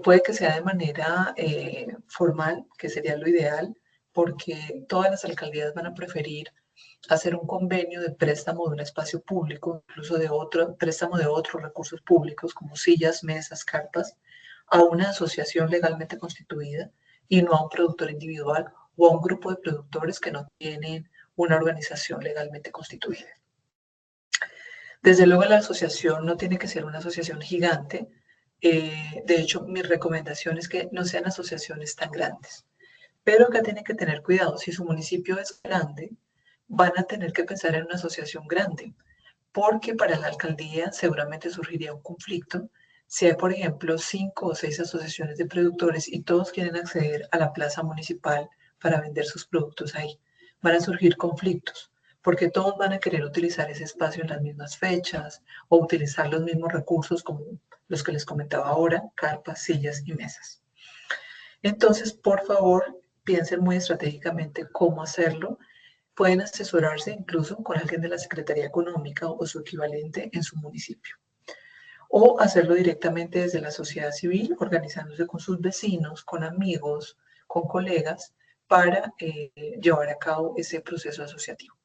Puede que sea de manera formal, que sería lo ideal, porque todas las alcaldías van a preferir hacer un convenio de préstamo de un espacio público, incluso de otro préstamo de otros recursos públicos como sillas, mesas, carpas, a una asociación legalmente constituida y no a un productor individual o a un grupo de productores que no tienen una organización legalmente constituida. Desde luego la asociación no tiene que ser una asociación gigante. De hecho, mi recomendación es que no sean asociaciones tan grandes. Pero acá tienen que tener cuidado. Si su municipio es grande, van a tener que pensar en una asociación grande, porque para la alcaldía seguramente surgiría un conflicto si hay, por ejemplo, 5 o 6 asociaciones de productores y todos quieren acceder a la plaza municipal para vender sus productos ahí. Van a surgir conflictos, porque todos van a querer utilizar ese espacio en las mismas fechas o utilizar los mismos recursos como los que les comentaba ahora, carpas, sillas y mesas. Entonces, por favor, piensen muy estratégicamente cómo hacerlo. Pueden asesorarse incluso con alguien de la Secretaría Económica o su equivalente en su municipio. O hacerlo directamente desde la sociedad civil, organizándose con sus vecinos, con amigos, con colegas, para llevar a cabo ese proceso asociativo.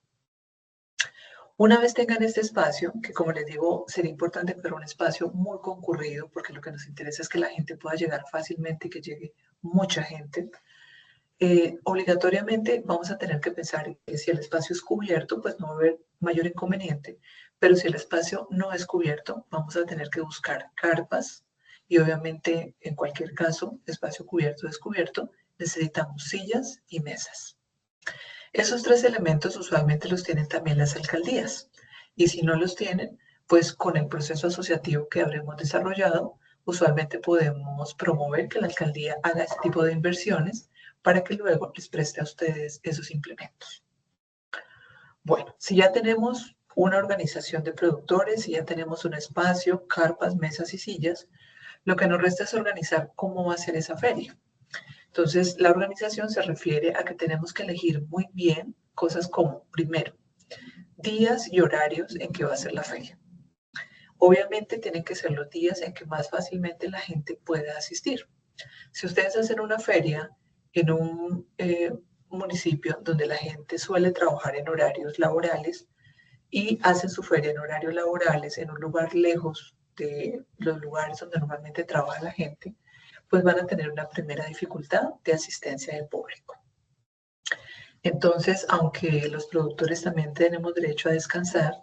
Una vez tengan este espacio, que como les digo, sería importante que fuera un espacio muy concurrido, porque lo que nos interesa es que la gente pueda llegar fácilmente y que llegue mucha gente. Obligatoriamente vamos a tener que pensar que si el espacio es cubierto, pues no va a haber mayor inconveniente, pero si el espacio no es cubierto, vamos a tener que buscar carpas y obviamente en cualquier caso, espacio cubierto o descubierto, necesitamos sillas y mesas. Esos 3 elementos usualmente los tienen también las alcaldías y si no los tienen, pues con el proceso asociativo que habremos desarrollado, usualmente podemos promover que la alcaldía haga ese tipo de inversiones para que luego les preste a ustedes esos implementos. Bueno, si ya tenemos una organización de productores, si ya tenemos un espacio, carpas, mesas y sillas, lo que nos resta es organizar cómo va a ser esa feria. Entonces, la organización se refiere a que tenemos que elegir muy bien cosas como, primero, días y horarios en que va a ser la feria. Obviamente tienen que ser los días en que más fácilmente la gente pueda asistir. Si ustedes hacen una feria en un municipio donde la gente suele trabajar en horarios laborales y hacen su feria en horarios laborales en un lugar lejos de los lugares donde normalmente trabaja la gente, pues van a tener una primera dificultad de asistencia del público. Entonces, aunque los productores también tenemos derecho a descansar,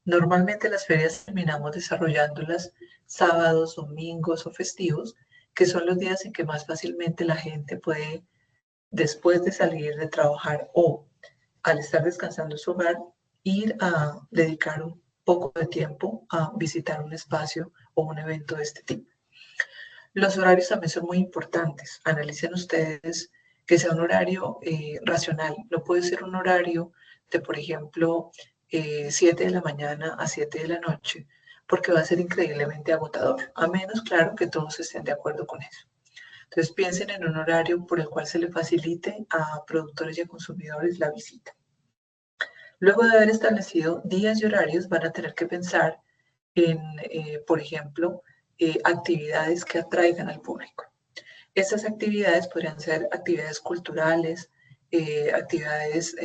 normalmente las ferias terminamos desarrollándolas sábados, domingos o festivos, que son los días en que más fácilmente la gente puede, después de salir de trabajar o al estar descansando en su hogar, ir a dedicar un poco de tiempo a visitar un espacio o un evento de este tipo. Los horarios también son muy importantes. Analicen ustedes que sea un horario racional. No puede ser un horario de, por ejemplo, 7 de la mañana a 7 de la noche, porque va a ser increíblemente agotador, a menos, claro, que todos estén de acuerdo con eso. Entonces piensen en un horario por el cual se le facilite a productores y a consumidores la visita. Luego de haber establecido días y horarios, van a tener que pensar en, por ejemplo, actividades que atraigan al público. Estas actividades podrían ser actividades culturales, actividades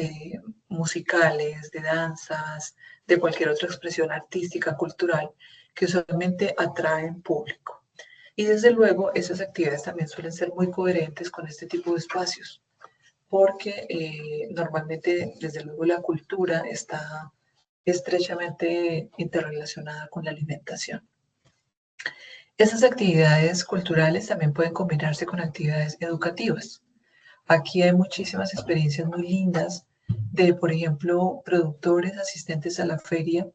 musicales, de danzas, de cualquier otra expresión artística, cultural, que usualmente atraen público. Y desde luego, esas actividades también suelen ser muy coherentes con este tipo de espacios, porque normalmente, desde luego, la cultura está estrechamente interrelacionada con la alimentación. Esas actividades culturales también pueden combinarse con actividades educativas. Aquí hay muchísimas experiencias muy lindas de, por ejemplo, productores asistentes a la feria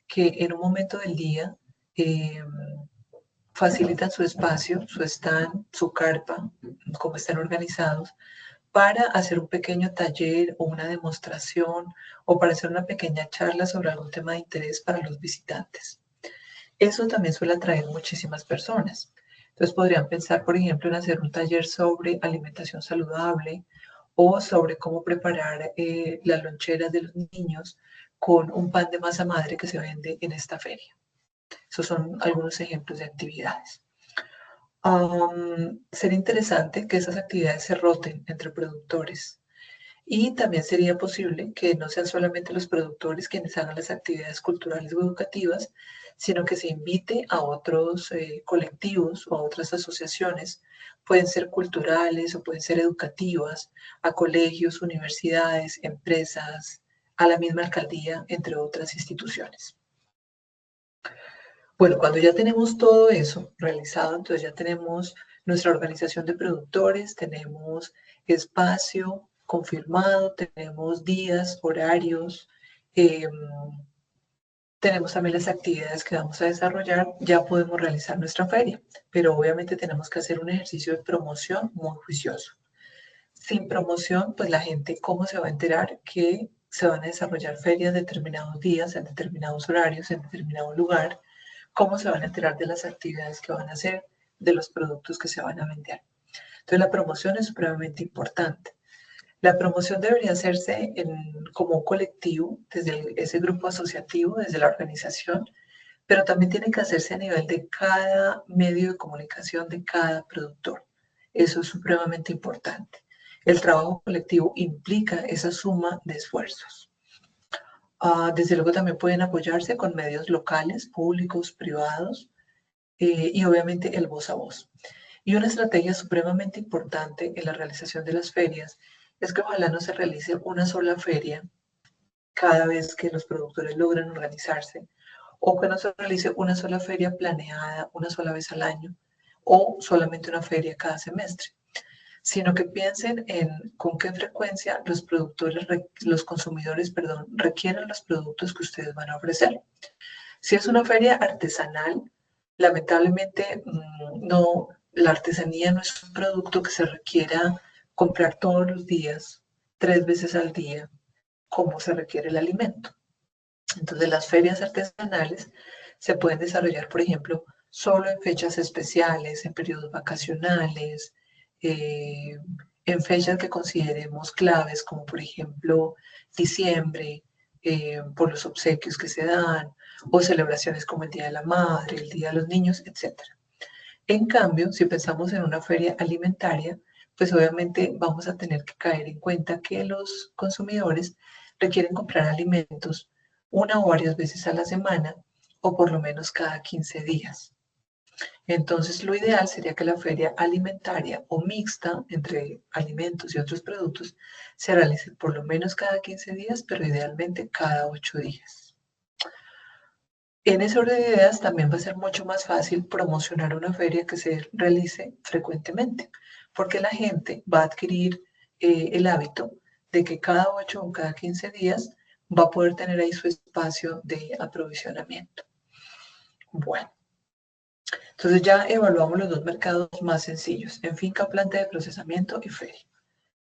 que en un momento del día eh, facilitan su espacio, su stand, su carpa, cómo están organizados, para hacer un pequeño taller o una demostración o para hacer una pequeña charla sobre algún tema de interés para los visitantes. Eso también suele atraer muchísimas personas. Entonces podrían pensar, por ejemplo, en hacer un taller sobre alimentación saludable o sobre cómo preparar las loncheras de los niños con un pan de masa madre que se vende en esta feria. Esos son algunos ejemplos de actividades. Sería interesante que esas actividades se roten entre productores. Y también sería posible que no sean solamente los productores quienes hagan las actividades culturales o educativas, sino que se invite a otros colectivos o a otras asociaciones, pueden ser culturales o pueden ser educativas, a colegios, universidades, empresas, a la misma alcaldía, entre otras instituciones. Bueno, cuando ya tenemos todo eso realizado, entonces ya tenemos nuestra organización de productores, tenemos espacio confirmado, tenemos días, horarios, eh, tenemos también las actividades que vamos a desarrollar, ya podemos realizar nuestra feria, pero obviamente tenemos que hacer un ejercicio de promoción muy juicioso. Sin promoción, pues la gente, ¿cómo se va a enterar que se van a desarrollar ferias determinados días, en determinados horarios, en determinado lugar? ¿Cómo se van a enterar de las actividades que van a hacer, de los productos que se van a vender? Entonces la promoción es supremamente importante. La promoción debería hacerse como un colectivo, desde ese grupo asociativo, desde la organización, pero también tiene que hacerse a nivel de cada medio de comunicación de cada productor. Eso es supremamente importante. El trabajo colectivo implica esa suma de esfuerzos. Desde luego también pueden apoyarse con medios locales, públicos, privados, y obviamente el voz a voz. Y una estrategia supremamente importante en la realización de las ferias es que ojalá no se realice una sola feria cada vez que los productores logran organizarse, o que no se realice una sola feria planeada una sola vez al año, o solamente una feria cada semestre, sino que piensen en con qué frecuencia los productores, los consumidores, perdón, requieren los productos que ustedes van a ofrecer. Si es una feria artesanal, lamentablemente no, la artesanía no es un producto que se requiera comprar todos los días, 3 veces al día, como se requiere el alimento. Entonces las ferias artesanales se pueden desarrollar, por ejemplo, solo en fechas especiales, en periodos vacacionales, eh, en fechas que consideremos claves, como por ejemplo diciembre, por los obsequios que se dan, o celebraciones como el Día de la Madre, el Día de los Niños, etc. En cambio, si pensamos en una feria alimentaria, pues obviamente vamos a tener que caer en cuenta que los consumidores requieren comprar alimentos una o varias veces a la semana o por lo menos cada 15 días. Entonces, lo ideal sería que la feria alimentaria o mixta entre alimentos y otros productos se realice por lo menos cada 15 días, pero idealmente cada 8 días. En ese orden de ideas también va a ser mucho más fácil promocionar una feria que se realice frecuentemente, porque la gente va a adquirir el hábito de que cada 8 o cada 15 días va a poder tener ahí su espacio de aprovisionamiento. Bueno, entonces ya evaluamos los dos mercados más sencillos, en finca, planta de procesamiento y feria.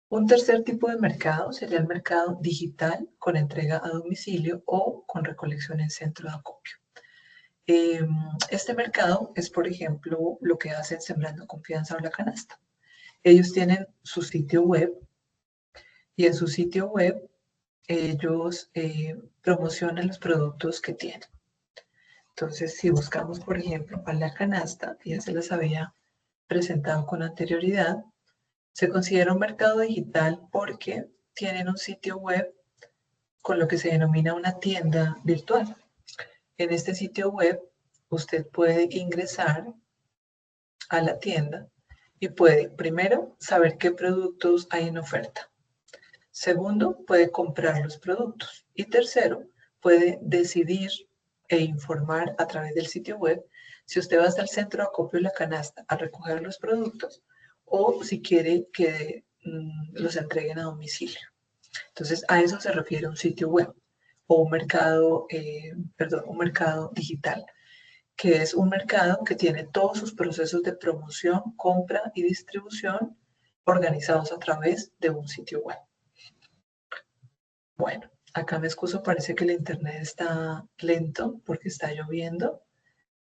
Un tercer tipo de mercado sería el mercado digital con entrega a domicilio o con recolección en centro de acopio. Este mercado es, por ejemplo, lo que hacen Sembrando Confianza o La Canasta. Ellos tienen su sitio web y en su sitio web ellos promocionan los productos que tienen. Entonces, si buscamos, por ejemplo, a La Canasta, ya se las había presentado con anterioridad. Se considera un mercado digital porque tienen un sitio web con lo que se denomina una tienda virtual. En este sitio web usted puede ingresar a la tienda y puede, primero, saber qué productos hay en oferta. Segundo, puede comprar los productos. Y tercero, puede decidir e informar a través del sitio web si usted va hasta el centro de acopio de la canasta a recoger los productos o si quiere que los entreguen a domicilio. Entonces, a eso se refiere un sitio web o un mercado, un mercado digital, que es un mercado que tiene todos sus procesos de promoción, compra y distribución organizados a través de un sitio web. Bueno, acá me excuso, parece que el internet está lento porque está lloviendo.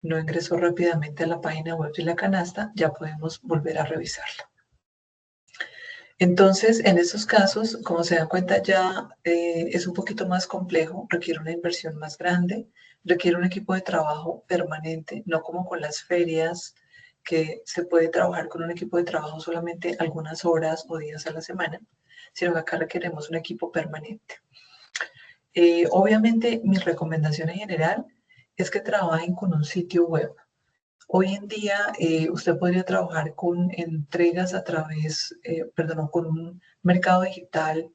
No ingresó rápidamente a la página web de la canasta, ya podemos volver a revisarla. Entonces, en estos casos, como se dan cuenta, ya es un poquito más complejo, requiere una inversión más grande, requiere un equipo de trabajo permanente, no como con las ferias, que se puede trabajar con un equipo de trabajo solamente algunas horas o días a la semana, sino que acá requeremos un equipo permanente. Obviamente, mi recomendación en general es que trabajen con un sitio web. Hoy en día usted podría trabajar con entregas a través, con un mercado digital,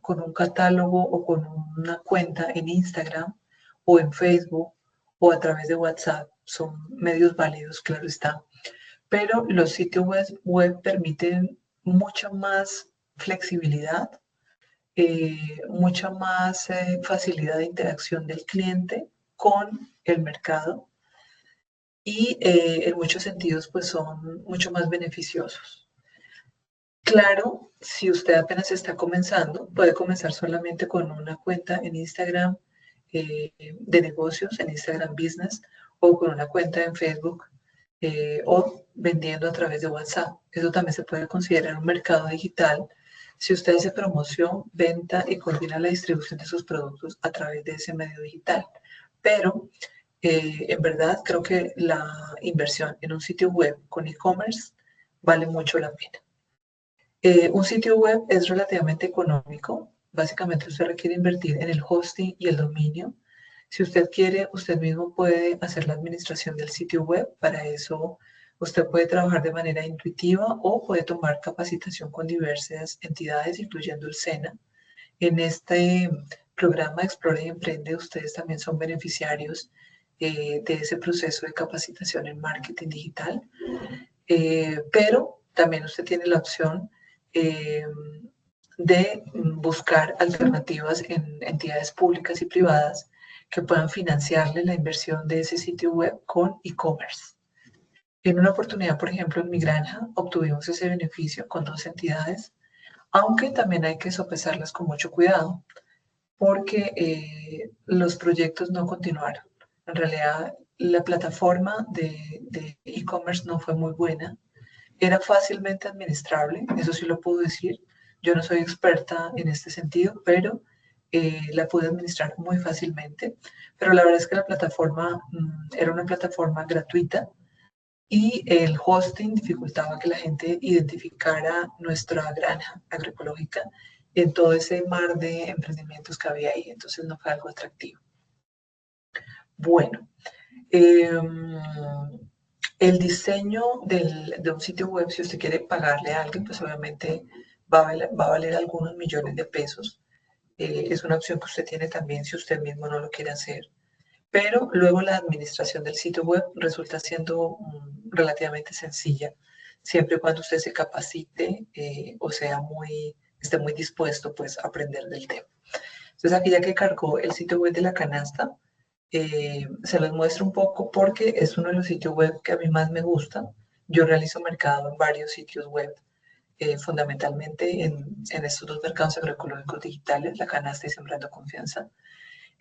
con un catálogo o con una cuenta en Instagram o en Facebook o a través de WhatsApp. Son medios válidos, claro está. Pero los sitios web permiten mucha más flexibilidad, mucha más facilidad de interacción del cliente con el mercado y en muchos sentidos pues son mucho más beneficiosos. Claro, si usted apenas está comenzando, puede comenzar solamente con una cuenta en Instagram de negocios, en Instagram Business, o con una cuenta en Facebook o vendiendo a través de WhatsApp. Eso también se puede considerar un mercado digital si usted hace promoción, venta y coordina la distribución de sus productos a través de ese medio digital. Pero en verdad creo que la inversión en un sitio web con e-commerce vale mucho la pena. Un sitio web es relativamente económico. Básicamente usted requiere invertir en el hosting y el dominio. Si usted quiere, usted mismo puede hacer la administración del sitio web. Para eso usted puede trabajar de manera intuitiva o puede tomar capacitación con diversas entidades, incluyendo el SENA. En este programa Explora y Emprende, ustedes también son beneficiarios de ese proceso de capacitación en marketing digital. Pero también usted tiene la opción de buscar alternativas en entidades públicas y privadas que puedan financiarle la inversión de ese sitio web con e-commerce. En una oportunidad, por ejemplo, en Mi Granja obtuvimos ese beneficio con 2 entidades, aunque también hay que sopesarlas con mucho cuidado, porque los proyectos no continuaron. En realidad, la plataforma de e-commerce no fue muy buena. Era fácilmente administrable, eso sí lo puedo decir. Yo no soy experta en este sentido, pero la pude administrar muy fácilmente. Pero la verdad es que la plataforma era una plataforma gratuita y el hosting dificultaba que la gente identificara nuestra granja agroecológica en todo ese mar de emprendimientos que había ahí. Entonces no fue algo atractivo. Bueno, el diseño de un sitio web, si usted quiere pagarle a alguien, pues obviamente va a valer algunos millones de pesos. Es una opción que usted tiene también si usted mismo no lo quiere hacer. Pero luego la administración del sitio web resulta siendo relativamente sencilla, siempre y cuando usted se capacite o esté muy dispuesto pues, a aprender del tema. Entonces aquí ya que cargó el sitio web de la canasta, se los muestro un poco porque es uno de los sitios web que a mí más me gusta. Yo realizo mercado en varios sitios web, fundamentalmente en estos 2 mercados agroecológicos digitales, La Canasta y Sembrando Confianza.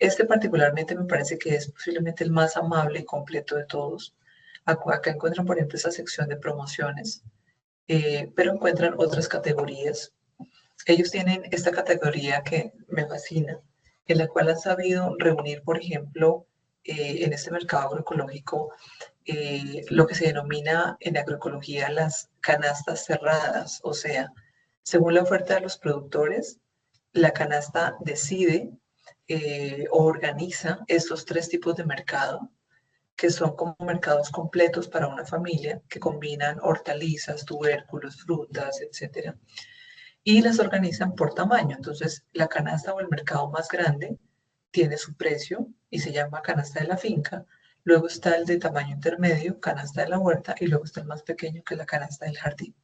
Este particularmente me parece que es posiblemente el más amable y completo de todos. Acá encuentran, por ejemplo, esa sección de promociones, pero encuentran otras categorías. Ellos tienen esta categoría que me fascina, en la cual han sabido reunir, por ejemplo, en este mercado agroecológico lo que se denomina en agroecología las canastas cerradas, o sea, según la oferta de los productores, la canasta decide o organiza estos tres tipos de mercado, que son como mercados completos para una familia, que combinan hortalizas, tubérculos, frutas, etcétera, y las organizan por tamaño. Entonces, la canasta o el mercado más grande tiene su precio y se llama canasta de la finca. Luego está el de tamaño intermedio, canasta de la huerta, y luego está el más pequeño, que es la canasta del jardín.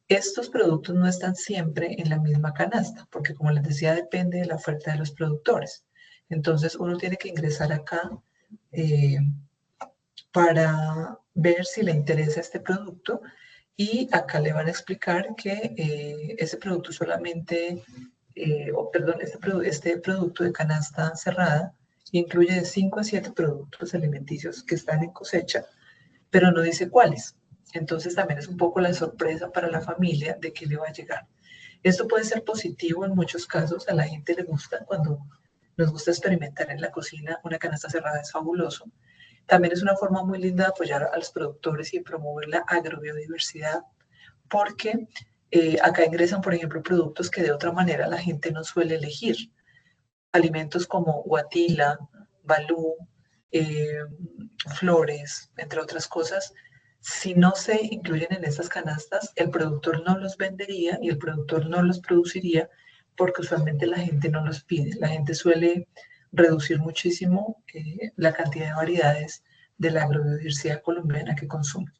Estos productos no están siempre en la misma canasta, porque como les decía, depende de la oferta de los productores. Entonces, uno tiene que ingresar acá eh, para ver si le interesa este producto y acá le van a explicar que ese producto solamente, este producto de canasta cerrada incluye de 5 a 7 productos alimenticios que están en cosecha, pero no dice cuáles. Entonces también es un poco la sorpresa para la familia de qué le va a llegar. Esto puede ser positivo en muchos casos, a la gente le gusta cuando nos gusta experimentar en la cocina, una canasta cerrada es fabuloso. También es una forma muy linda de apoyar a los productores y promover la agrobiodiversidad, porque acá ingresan, por ejemplo, productos que de otra manera la gente no suele elegir. Alimentos como guatila, balú, eh, flores, entre otras cosas. Si no se incluyen en esas canastas, el productor no los vendería y el productor no los produciría porque usualmente la gente no los pide. La gente suele reducir muchísimo la cantidad de variedades de la agrobiodiversidad colombiana que consume.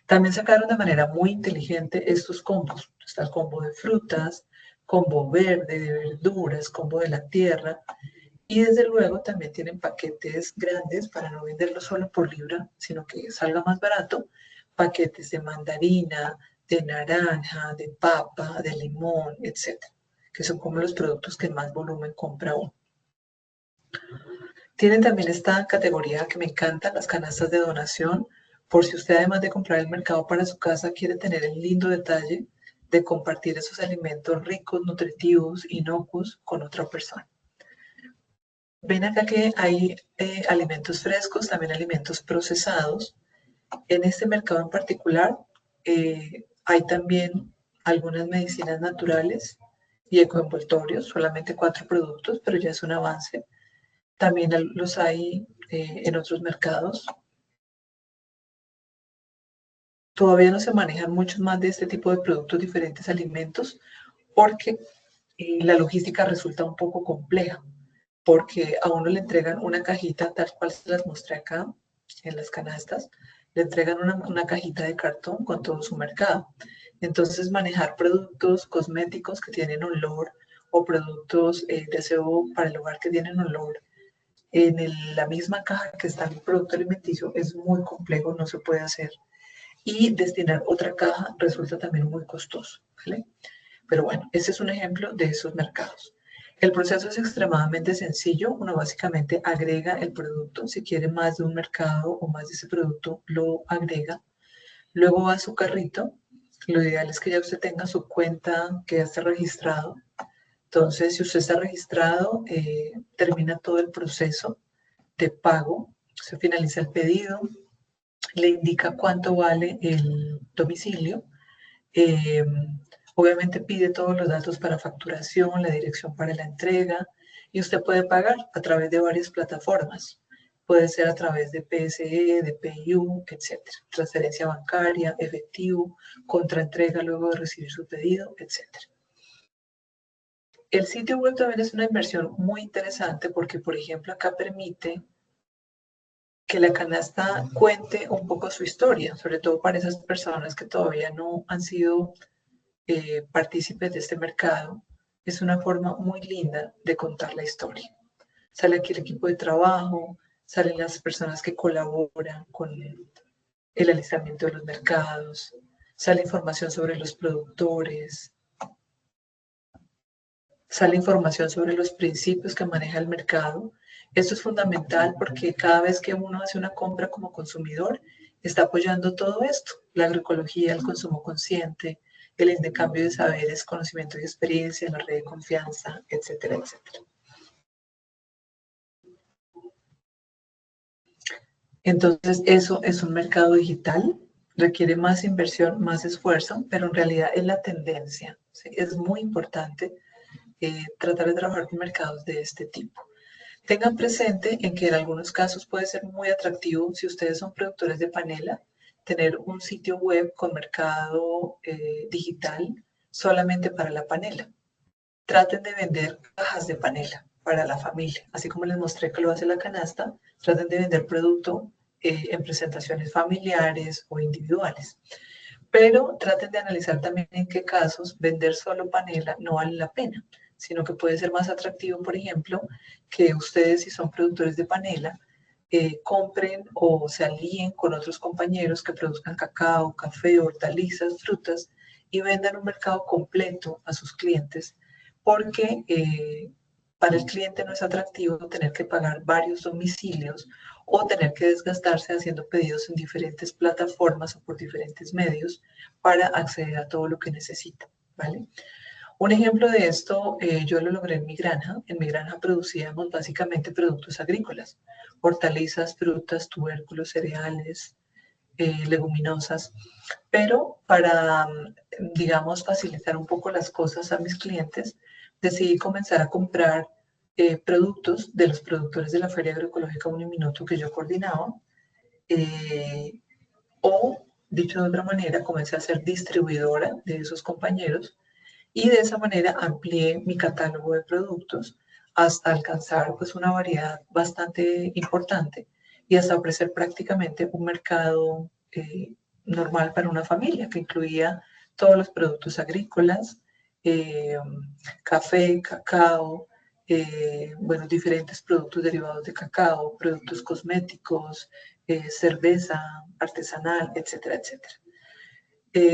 También sacaron de manera muy inteligente estos combos. Está el combo de frutas, combo verde, de verduras, combo de la tierra. Y desde luego también tienen paquetes grandes para no venderlo solo por libra, sino que salga más barato. Paquetes de mandarina, de naranja, de papa, de limón, etcétera, que son como los productos que más volumen compra uno. Tienen también esta categoría que me encanta, las canastas de donación, por si usted además de comprar el mercado para su casa quiere tener el lindo detalle de compartir esos alimentos ricos, nutritivos, inocuos con otra persona. Ven acá que hay alimentos frescos, también alimentos procesados. En este mercado en particular hay también algunas medicinas naturales y ecoenvoltorios, solamente 4 productos, pero ya es un avance. También los hay en otros mercados. Todavía no se manejan muchos más de este tipo de productos, diferentes alimentos, porque la logística resulta un poco compleja, porque a uno le entregan una cajita tal cual se las mostré acá en las canastas, le entregan una cajita de cartón con todo su mercado. Entonces manejar productos cosméticos que tienen olor o productos de aseo para el hogar que tienen olor en la misma caja que está el producto alimenticio es muy complejo, no se puede hacer. Y destinar otra caja resulta también muy costoso, ¿vale? Pero bueno, ese es un ejemplo de esos mercados. El proceso es extremadamente sencillo. Uno básicamente agrega el producto. Si quiere más de un mercado o más de ese producto, lo agrega. Luego va a su carrito. Lo ideal es que ya usted tenga su cuenta, que ya esté registrado. Entonces, si usted está registrado, termina todo el proceso de pago. Se finaliza el pedido, le indica cuánto vale el domicilio. Eh, Obviamente pide todos los datos para facturación, la dirección para la entrega y usted puede pagar a través de varias plataformas. Puede ser a través de PSE, de PayU, etcétera. Transferencia bancaria, efectivo, contraentrega luego de recibir su pedido, etcétera. El sitio web también es una inversión muy interesante porque, por ejemplo, acá permite que la canasta cuente un poco su historia, sobre todo para esas personas que todavía no han sido partícipes de este mercado. Es una forma muy linda de contar la historia. Sale aquí el equipo de trabajo, salen las personas que colaboran con el alistamiento de los mercados, sale información sobre los productores, sale información sobre los principios que maneja el mercado. Esto es fundamental porque cada vez que uno hace una compra como consumidor, está apoyando todo esto, la agroecología, el consumo consciente, el intercambio de saberes, conocimiento y experiencia, la red de confianza, etcétera, etcétera. Entonces, eso es un mercado digital, requiere más inversión, más esfuerzo, pero en realidad es la tendencia. ¿Sí? Es muy importante tratar de trabajar con mercados de este tipo. Tengan presente en que en algunos casos puede ser muy atractivo, si ustedes son productores de panela, tener un sitio web con mercado digital solamente para la panela. Traten de vender cajas de panela para la familia, así como les mostré que lo hace la canasta, traten de vender producto en presentaciones familiares o individuales. Pero traten de analizar también en qué casos vender solo panela no vale la pena, sino que puede ser más atractivo, por ejemplo, que ustedes, si son productores de panela, compren o se alíen con otros compañeros que produzcan cacao, café, hortalizas, frutas y vendan un mercado completo a sus clientes, porque para el cliente no es atractivo tener que pagar varios domicilios o tener que desgastarse haciendo pedidos en diferentes plataformas o por diferentes medios para acceder a todo lo que necesita, ¿vale? Un ejemplo de esto, yo lo logré en mi granja. En mi granja producíamos básicamente productos agrícolas, hortalizas, frutas, tubérculos, cereales, leguminosas, pero para, digamos, facilitar un poco las cosas a mis clientes, decidí comenzar a comprar productos de los productores de la Feria Agroecológica Uniminuto que yo coordinaba, eh, o, dicho de otra manera, comencé a ser distribuidora de esos compañeros y de esa manera amplié mi catálogo de productos hasta alcanzar pues una variedad bastante importante y hasta ofrecer prácticamente un mercado normal para una familia que incluía todos los productos agrícolas, eh, café, cacao, bueno, diferentes productos derivados de cacao, productos cosméticos, cerveza artesanal, etcétera, etcétera.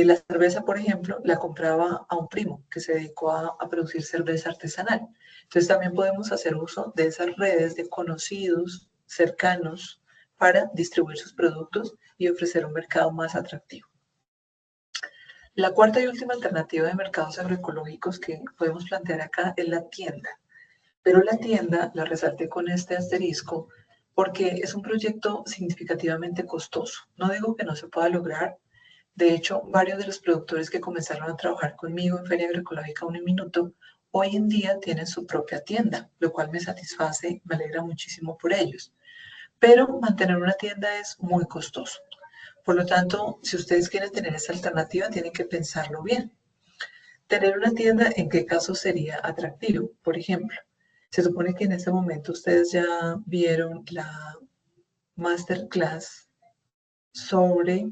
La cerveza, por ejemplo, la compraba a un primo que se dedicó a producir cerveza artesanal. Entonces también podemos hacer uso de esas redes de conocidos cercanos para distribuir sus productos y ofrecer un mercado más atractivo. La cuarta y última alternativa de mercados agroecológicos que podemos plantear acá es la tienda. Pero la tienda la resalté con este asterisco porque es un proyecto significativamente costoso. No digo que no se pueda lograr. De hecho, varios de los productores que comenzaron a trabajar conmigo en Feria Agroecológica Uniminuto hoy en día tienen su propia tienda, lo cual me satisface, me alegra muchísimo por ellos. Pero mantener una tienda es muy costoso. Por lo tanto, si ustedes quieren tener esa alternativa, tienen que pensarlo bien. Tener una tienda, ¿en qué caso sería atractivo? Por ejemplo, se supone que en este momento ustedes ya vieron la masterclass sobre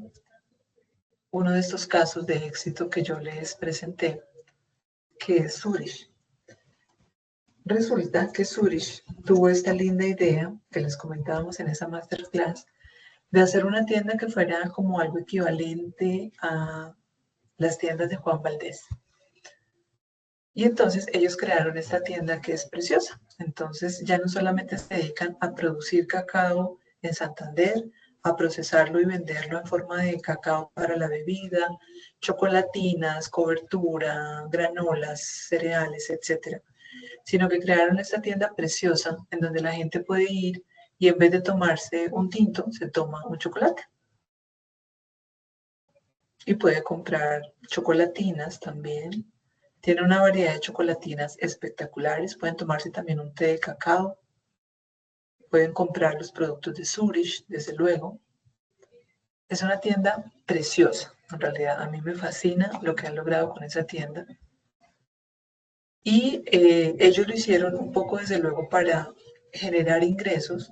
uno de estos casos de éxito que yo les presenté, que es Zurich. Resulta que Zurich tuvo esta linda idea que les comentábamos en esa masterclass de hacer una tienda que fuera como algo equivalente a las tiendas de Juan Valdés. Y entonces ellos crearon esta tienda que es preciosa. Entonces ya no solamente se dedican a producir cacao en Santander, a procesarlo y venderlo en forma de cacao para la bebida, chocolatinas, cobertura, granolas, cereales, etcétera, sino que crearon esta tienda preciosa en donde la gente puede ir y en vez de tomarse un tinto, se toma un chocolate. Y puede comprar chocolatinas también. Tiene una variedad de chocolatinas espectaculares. Pueden tomarse también un té de cacao. Pueden comprar los productos de Zurich, desde luego. Es una tienda preciosa. En realidad, a mí me fascina lo que han logrado con esa tienda. Y ellos lo hicieron un poco, desde luego, para generar ingresos,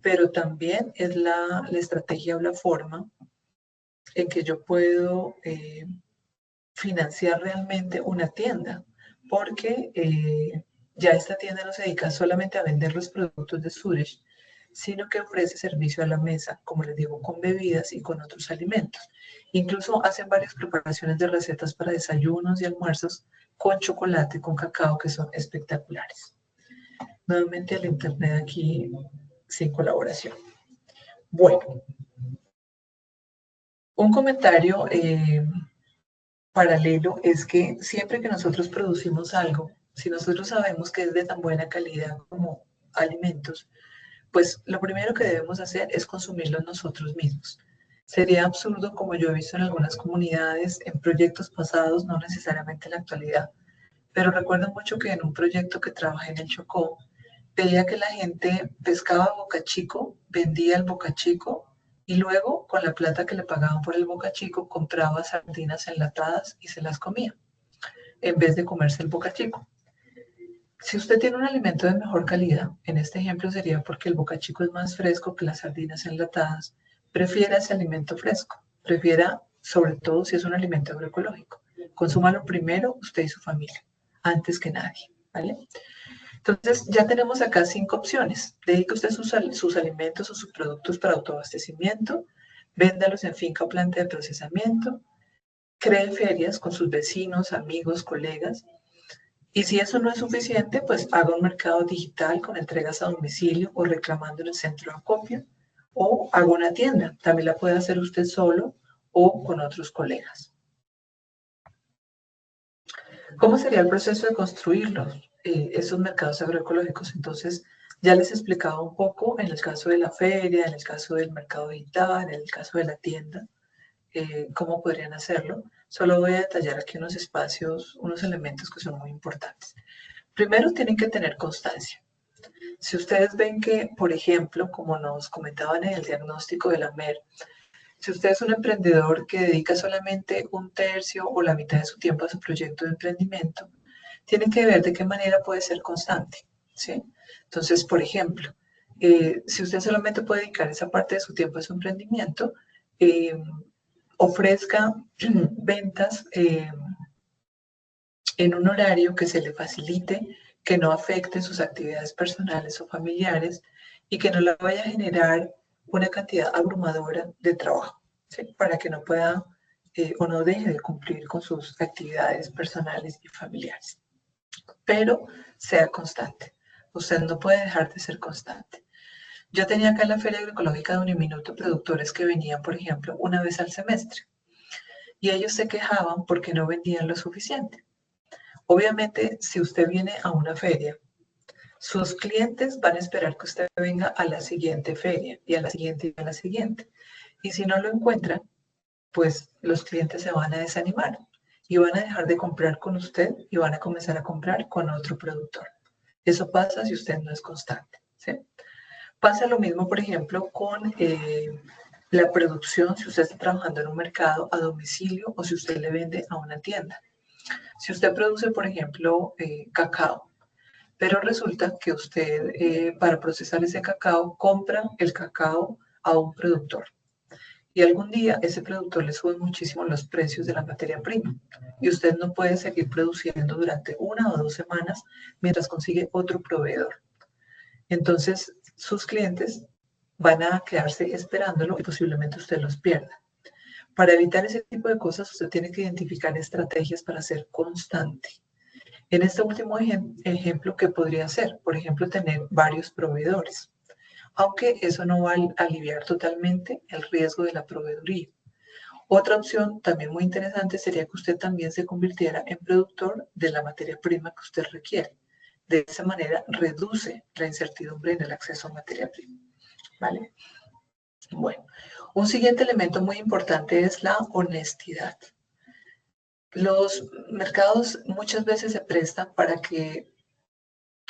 pero también es la estrategia o la forma en que yo puedo financiar realmente una tienda, porque ya esta tienda no se dedica solamente a vender los productos de Zurich, sino que ofrece servicio a la mesa, como les digo, con bebidas y con otros alimentos. Incluso hacen varias preparaciones de recetas para desayunos y almuerzos con chocolate, con cacao, que son espectaculares. Nuevamente el internet aquí sin colaboración. Bueno, un comentario paralelo es que siempre que nosotros producimos algo, si nosotros sabemos que es de tan buena calidad como alimentos, pues lo primero que debemos hacer es consumirlos nosotros mismos. Sería absurdo, como yo he visto en algunas comunidades, en proyectos pasados, no necesariamente en la actualidad, pero recuerdo mucho que en un proyecto que trabajé en el Chocó, veía que la gente pescaba bocachico, vendía el bocachico y luego con la plata que le pagaban por el bocachico compraba sardinas enlatadas y se las comía, en vez de comerse el bocachico. Si usted tiene un alimento de mejor calidad, en este ejemplo sería porque el bocachico es más fresco que las sardinas enlatadas, prefiera ese alimento fresco, prefiera, sobre todo si es un alimento agroecológico. Consúmalo primero usted y su familia, antes que nadie, ¿vale? Entonces ya tenemos acá 5 opciones. Dedique usted sus alimentos o sus productos para autoabastecimiento, véndalos en finca o planta de procesamiento, cree ferias con sus vecinos, amigos, colegas. Y si eso no es suficiente, pues haga un mercado digital con entregas a domicilio o reclamando en el centro de acopio, o haga una tienda. También la puede hacer usted solo o con otros colegas. ¿Cómo sería el proceso de construirlos? Esos mercados agroecológicos. Entonces, ya les explicaba un poco en el caso de la feria, en el caso del mercado digital, en el caso de la tienda, cómo podrían hacerlo. Solo voy a detallar aquí unos espacios, unos elementos que son muy importantes. Primero, tienen que tener constancia. Si ustedes ven que, por ejemplo, como nos comentaban en el diagnóstico de la MER, si usted es un emprendedor que dedica solamente un tercio o la mitad de su tiempo a su proyecto de emprendimiento, tiene que ver de qué manera puede ser constante, ¿sí? Entonces, por ejemplo, si usted solamente puede dedicar esa parte de su tiempo a su emprendimiento, ofrezca ventas en un horario que se le facilite, que no afecte sus actividades personales o familiares y que no le vaya a generar una cantidad abrumadora de trabajo, ¿sí? Para que no pueda o no deje de cumplir con sus actividades personales y familiares. Pero sea constante. Usted no puede dejar de ser constante. Yo tenía acá en la Feria Agroecológica de Uniminuto productores que venían, por ejemplo, una vez al semestre y ellos se quejaban porque no vendían lo suficiente. Obviamente, si usted viene a una feria, sus clientes van a esperar que usted venga a la siguiente feria y a la siguiente y a la siguiente. Y si no lo encuentran, pues los clientes se van a desanimar y van a dejar de comprar con usted y van a comenzar a comprar con otro productor. Eso pasa si usted no es constante, ¿sí? Pasa lo mismo, por ejemplo, con la producción, si usted está trabajando en un mercado a domicilio o si usted le vende a una tienda. Si usted produce, por ejemplo, cacao, pero resulta que usted para procesar ese cacao compra el cacao a un productor y algún día ese productor le sube muchísimo los precios de la materia prima y usted no puede seguir produciendo durante 1 o 2 semanas mientras consigue otro proveedor. Entonces sus clientes van a quedarse esperándolo y posiblemente usted los pierda. Para evitar ese tipo de cosas, usted tiene que identificar estrategias para ser constante. En este último ejemplo, ¿qué podría ser? Por ejemplo, tener varios proveedores, aunque eso no va a aliviar totalmente el riesgo de la proveeduría. Otra opción también muy interesante sería que usted también se convirtiera en productor de la materia prima que usted requiere. De esa manera reduce la incertidumbre en el acceso a materia prima, ¿vale? Bueno, un siguiente elemento muy importante es la honestidad. Los mercados muchas veces se prestan para que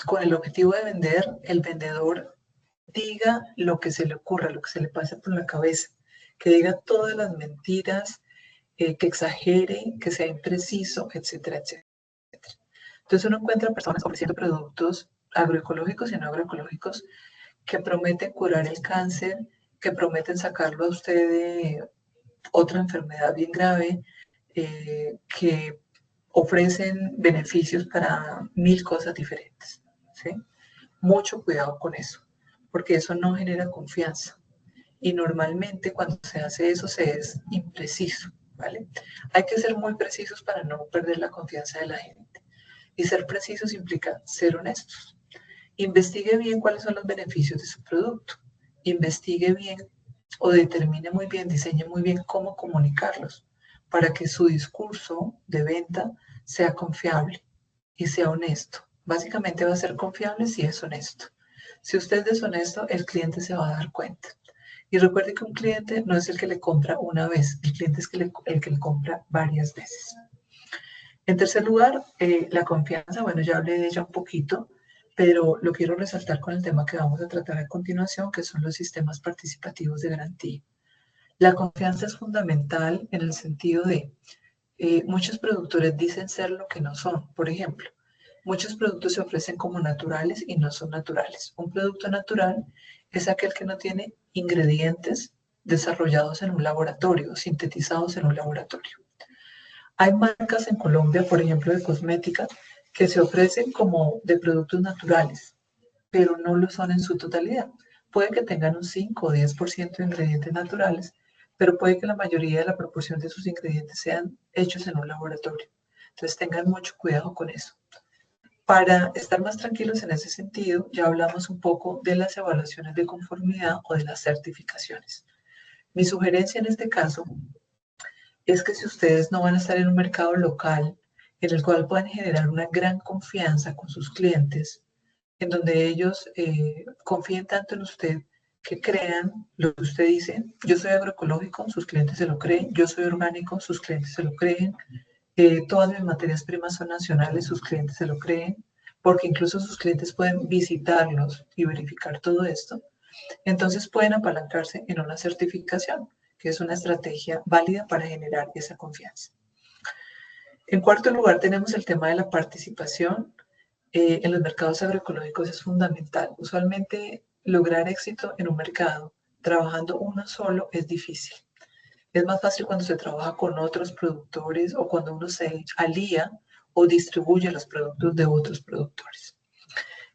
con el objetivo de vender, el vendedor diga lo que se le ocurra, lo que se le pase por la cabeza, que diga todas las mentiras, que exagere, que sea impreciso, etcétera, etcétera. Entonces uno encuentra personas ofreciendo productos agroecológicos y no agroecológicos que prometen curar el cáncer, que prometen sacarlo a usted de otra enfermedad bien grave, que ofrecen beneficios para 1000 cosas diferentes, ¿sí? Mucho cuidado con eso, porque eso no genera confianza. Y normalmente cuando se hace eso se es impreciso, ¿vale? Hay que ser muy precisos para no perder la confianza de la gente. Y ser precisos implica ser honestos. Investigue bien cuáles son los beneficios de su producto. Investigue bien o determine muy bien, diseñe muy bien cómo comunicarlos para que su discurso de venta sea confiable y sea honesto. Básicamente va a ser confiable si es honesto. Si usted es deshonesto, el cliente se va a dar cuenta. Y recuerde que un cliente no es el que le compra una vez, el cliente es el que le compra varias veces. En tercer lugar, la confianza, bueno, ya hablé de ella un poquito, pero lo quiero resaltar con el tema que vamos a tratar a continuación, que son los sistemas participativos de garantía. La confianza es fundamental en el sentido de muchos productores dicen ser lo que no son. Por ejemplo, muchos productos se ofrecen como naturales y no son naturales. Un producto natural es aquel que no tiene ingredientes desarrollados en un laboratorio, sintetizados en un laboratorio. Hay marcas en Colombia, por ejemplo, de cosméticas, que se ofrecen como de productos naturales, pero no lo son en su totalidad. Puede que tengan un 5 o 10% de ingredientes naturales, pero puede que la mayoría de la proporción de sus ingredientes sean hechos en un laboratorio. Entonces tengan mucho cuidado con eso. Para estar más tranquilos en ese sentido, ya hablamos un poco de las evaluaciones de conformidad o de las certificaciones. Mi sugerencia en este caso es que si ustedes no van a estar en un mercado local en el cual puedan generar una gran confianza con sus clientes, en donde ellos confíen tanto en usted que crean lo que usted dice. Yo soy agroecológico, sus clientes se lo creen. Yo soy orgánico, sus clientes se lo creen. Todas mis materias primas son nacionales, sus clientes se lo creen, porque incluso sus clientes pueden visitarlos y verificar todo esto. Entonces pueden apalancarse en una certificación, que es una estrategia válida para generar esa confianza. En cuarto lugar, tenemos el tema de la participación. En los mercados agroecológicos es fundamental. Usualmente lograr éxito en un mercado trabajando uno solo es difícil. Es más fácil cuando se trabaja con otros productores o cuando uno se alía o distribuye los productos de otros productores.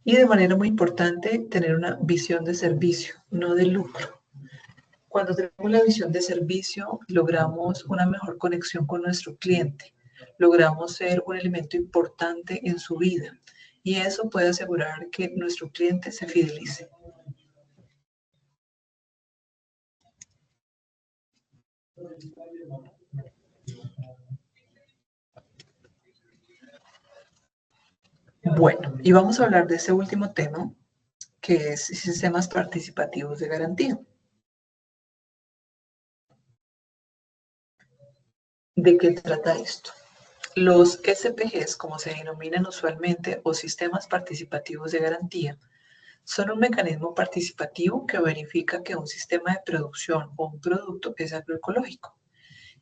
Y de manera muy importante, tener una visión de servicio, no de lucro. Cuando tenemos la visión de servicio, logramos una mejor conexión con nuestro cliente, logramos ser un elemento importante en su vida y eso puede asegurar que nuestro cliente se fidelice. Bueno, y vamos a hablar de ese último tema, que es sistemas participativos de garantía. ¿De qué trata esto? Los SPGs, como se denominan usualmente, o sistemas participativos de garantía, son un mecanismo participativo que verifica que un sistema de producción o un producto es agroecológico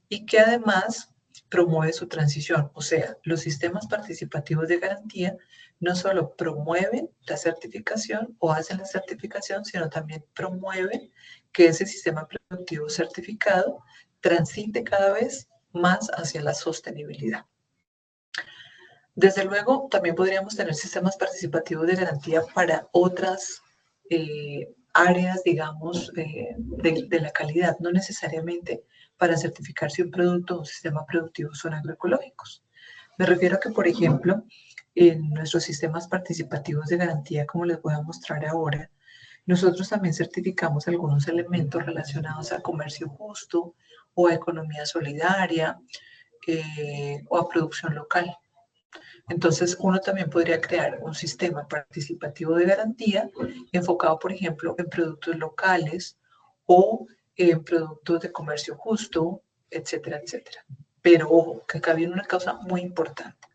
y que además promueve su transición. O sea, los sistemas participativos de garantía no solo promueven la certificación o hacen la certificación, sino también promueven que ese sistema productivo certificado transite cada vez más hacia la sostenibilidad. Desde luego, también podríamos tener sistemas participativos de garantía para otras áreas, digamos, de la calidad, no necesariamente para certificar si un producto o un sistema productivo son agroecológicos. Me refiero a que, por ejemplo, en nuestros sistemas participativos de garantía, como les voy a mostrar ahora, nosotros también certificamos algunos elementos relacionados a comercio justo o a economía solidaria o a producción local. Entonces, uno también podría crear un sistema participativo de garantía enfocado, por ejemplo, en productos locales o en productos de comercio justo, etcétera, etcétera. Pero ojo, que acá viene una cosa muy importante.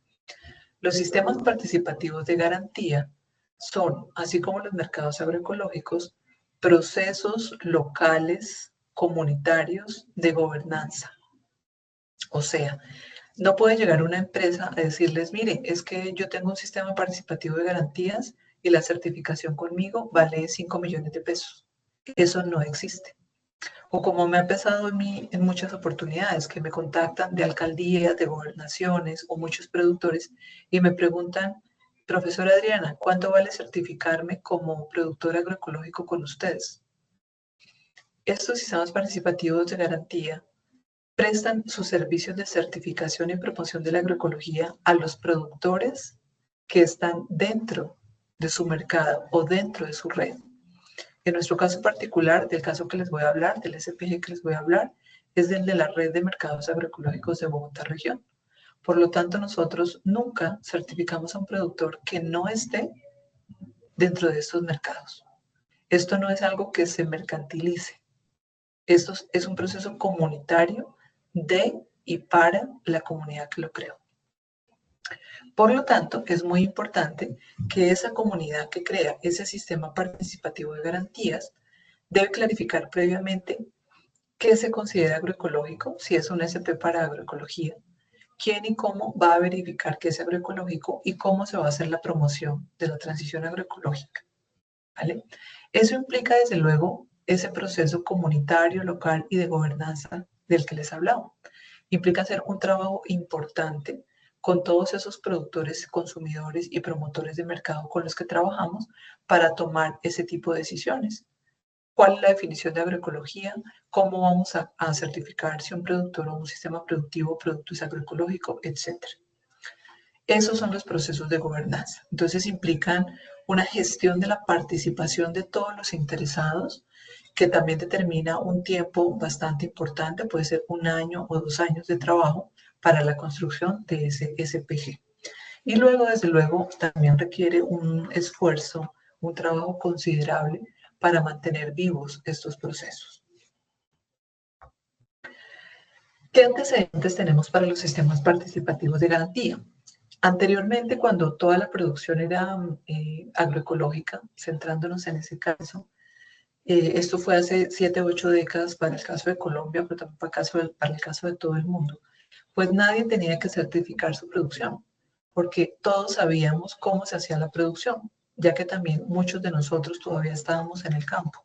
Los sistemas participativos de garantía son, así como los mercados agroecológicos, procesos locales, comunitarios de gobernanza. O sea, no puede llegar una empresa a decirles, mire, es que yo tengo un sistema participativo de garantías y la certificación conmigo vale 5 millones de pesos. Eso no existe. O como me ha pasado en mí en muchas oportunidades, que me contactan de alcaldías, de gobernaciones o muchos productores y me preguntan, profesora Adriana, ¿cuánto vale certificarme como productor agroecológico con ustedes? Estos sistemas participativos de garantía prestan sus servicios de certificación y promoción de la agroecología a los productores que están dentro de su mercado o dentro de su red. En nuestro caso particular, del caso que les voy a hablar, del SPG que les voy a hablar, es del de la Red de Mercados Agroecológicos de Bogotá Región. Por lo tanto, nosotros nunca certificamos a un productor que no esté dentro de estos mercados. Esto no es algo que se mercantilice. Esto es un proceso comunitario de y para la comunidad que lo creó. Por lo tanto, es muy importante que esa comunidad que crea ese sistema participativo de garantías debe clarificar previamente qué se considera agroecológico, si es un SP para agroecología, quién y cómo va a verificar qué es agroecológico y cómo se va a hacer la promoción de la transición agroecológica. ¿Vale? Eso implica, desde luego, ese proceso comunitario, local y de gobernanza del que les hablaba. Implica hacer un trabajo importante con todos esos productores, consumidores y promotores de mercado con los que trabajamos para tomar ese tipo de decisiones. ¿Cuál es la definición de agroecología? ¿Cómo vamos a certificar si un productor o un sistema productivo o producto es agroecológico, etcétera? Esos son los procesos de gobernanza. Entonces implican una gestión de la participación de todos los interesados, que también determina un tiempo bastante importante, puede ser 1 año o 2 años de trabajo para la construcción de ese SPG. Y luego, desde luego, también requiere un esfuerzo, un trabajo considerable para mantener vivos estos procesos. ¿Qué antecedentes tenemos para los sistemas participativos de garantía? Anteriormente, cuando toda la producción era agroecológica, centrándonos en ese caso, esto fue hace 7 u 8 décadas para el caso de Colombia, pero también para el caso de todo el mundo, pues nadie tenía que certificar su producción, porque todos sabíamos cómo se hacía la producción, ya que también muchos de nosotros todavía estábamos en el campo.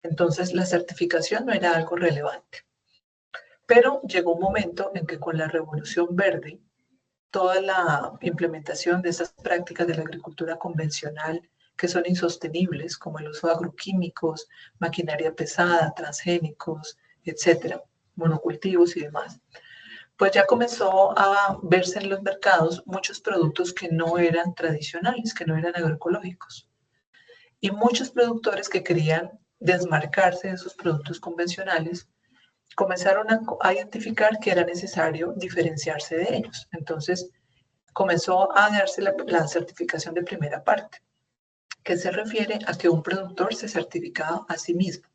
Entonces, la certificación no era algo relevante. Pero llegó un momento en que con la revolución verde, toda la implementación de esas prácticas de la agricultura convencional que son insostenibles, como el uso de agroquímicos, maquinaria pesada, transgénicos, etcétera, monocultivos y demás, pues ya comenzó a verse en los mercados muchos productos que no eran tradicionales, que no eran agroecológicos. Y muchos productores que querían desmarcarse de sus productos convencionales comenzaron a identificar que era necesario diferenciarse de ellos. Entonces, comenzó a darse la certificación de primera parte, que se refiere a que un productor se certificaba a sí mismo.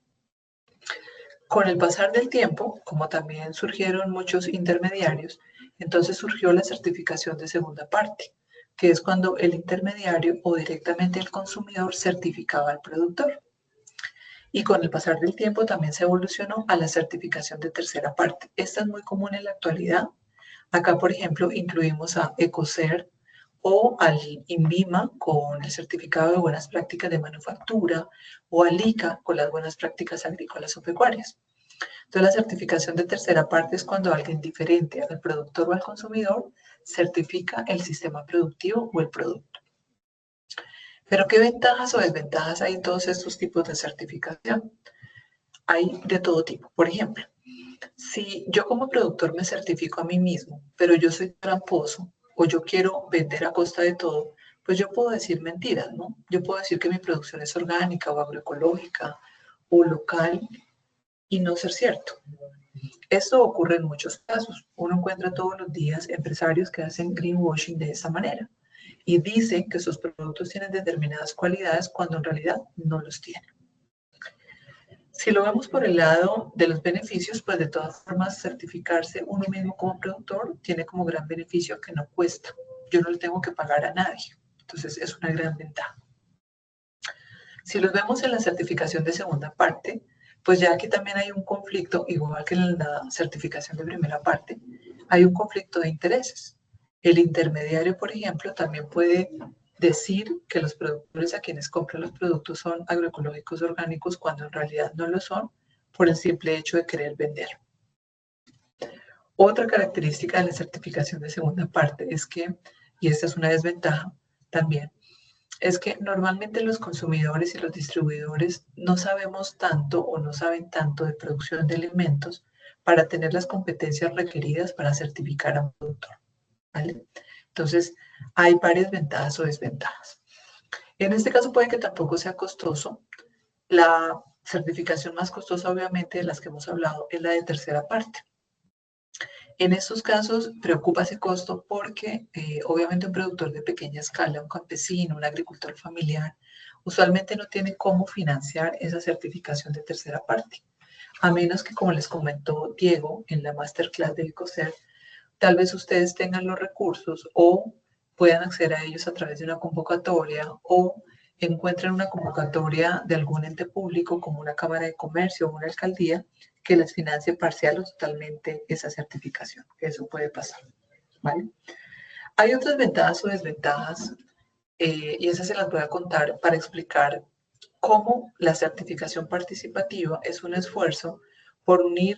Con el pasar del tiempo, como también surgieron muchos intermediarios, entonces surgió la certificación de segunda parte, que es cuando el intermediario o directamente el consumidor certificaba al productor. Y con el pasar del tiempo también se evolucionó a la certificación de tercera parte. Esta es muy común en la actualidad. Acá, por ejemplo, incluimos a Ecocer o al INVIMA con el certificado de buenas prácticas de manufactura o al ICA con las buenas prácticas agrícolas o pecuarias. Entonces, la certificación de tercera parte es cuando alguien diferente al productor o al consumidor certifica el sistema productivo o el producto. Pero ¿qué ventajas o desventajas hay en todos estos tipos de certificación? Hay de todo tipo. Por ejemplo, si yo como productor me certifico a mí mismo, pero yo soy tramposo o yo quiero vender a costa de todo, pues yo puedo decir mentiras, ¿no? Yo puedo decir que mi producción es orgánica o agroecológica o local y no ser cierto. Esto ocurre en muchos casos. Uno encuentra todos los días empresarios que hacen greenwashing de esa manera y dicen que sus productos tienen determinadas cualidades cuando en realidad no los tienen. Si lo vemos por el lado de los beneficios, pues de todas formas certificarse uno mismo como productor tiene como gran beneficio que no cuesta. Yo no le tengo que pagar a nadie. Entonces es una gran ventaja. Si los vemos en la certificación de segunda parte, pues ya aquí también hay un conflicto, igual que en la certificación de primera parte, hay un conflicto de intereses. El intermediario, por ejemplo, también puede decir que los productores a quienes compran los productos son agroecológicos orgánicos cuando en realidad no lo son por el simple hecho de querer vender. Otra característica de la certificación de segunda parte es que, y esta es una desventaja también, es que normalmente los consumidores y los distribuidores no sabemos tanto o no saben tanto de producción de alimentos para tener las competencias requeridas para certificar a un productor, ¿vale? Entonces, hay varias ventajas o desventajas. En este caso puede que tampoco sea costoso. La certificación más costosa, obviamente, de las que hemos hablado, es la de tercera parte. En estos casos preocupa ese costo porque obviamente un productor de pequeña escala, un campesino, un agricultor familiar, usualmente no tiene cómo financiar esa certificación de tercera parte. A menos que, como les comentó Diego en la masterclass de Ecocer, tal vez ustedes tengan los recursos o puedan acceder a ellos a través de una convocatoria o encuentren una convocatoria de algún ente público como una cámara de comercio o una alcaldía que les financie parcial o totalmente esa certificación. Eso puede pasar, ¿vale? Hay otras ventajas o desventajas y esas se las voy a contar para explicar cómo la certificación participativa es un esfuerzo por unir,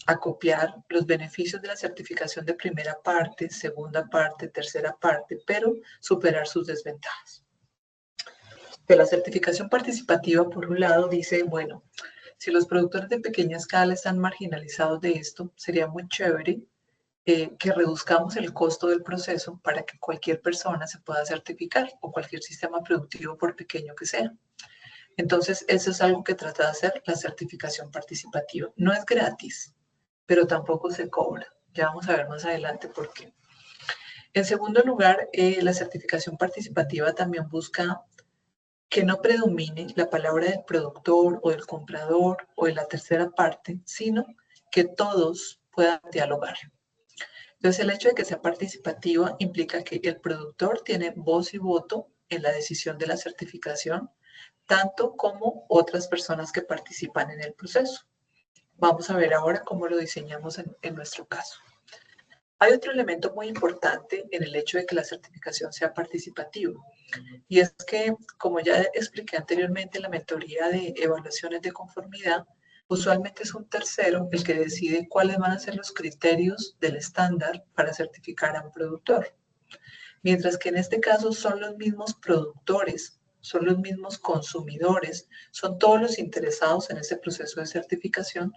acopiar los beneficios de la certificación de primera parte, segunda parte, tercera parte, pero superar sus desventajas. De la certificación participativa, por un lado, dice, bueno, si los productores de pequeña escala están marginalizados de esto, sería muy chévere que reduzcamos el costo del proceso para que cualquier persona se pueda certificar o cualquier sistema productivo, por pequeño que sea. Entonces, eso es algo que trata de hacer la certificación participativa. No es gratis, pero tampoco se cobra. Ya vamos a ver más adelante por qué. En segundo lugar, la certificación participativa también busca que no predomine la palabra del productor o del comprador o de la tercera parte, sino que todos puedan dialogar. Entonces, el hecho de que sea participativa implica que el productor tiene voz y voto en la decisión de la certificación, tanto como otras personas que participan en el proceso. Vamos a ver ahora cómo lo diseñamos en nuestro caso. Hay otro elemento muy importante en el hecho de que la certificación sea participativa, y es que, como ya expliqué anteriormente en la mentoría de evaluaciones de conformidad, usualmente es un tercero el que decide cuáles van a ser los criterios del estándar para certificar a un productor. Mientras que en este caso son los mismos productores, son los mismos consumidores, son todos los interesados en ese proceso de certificación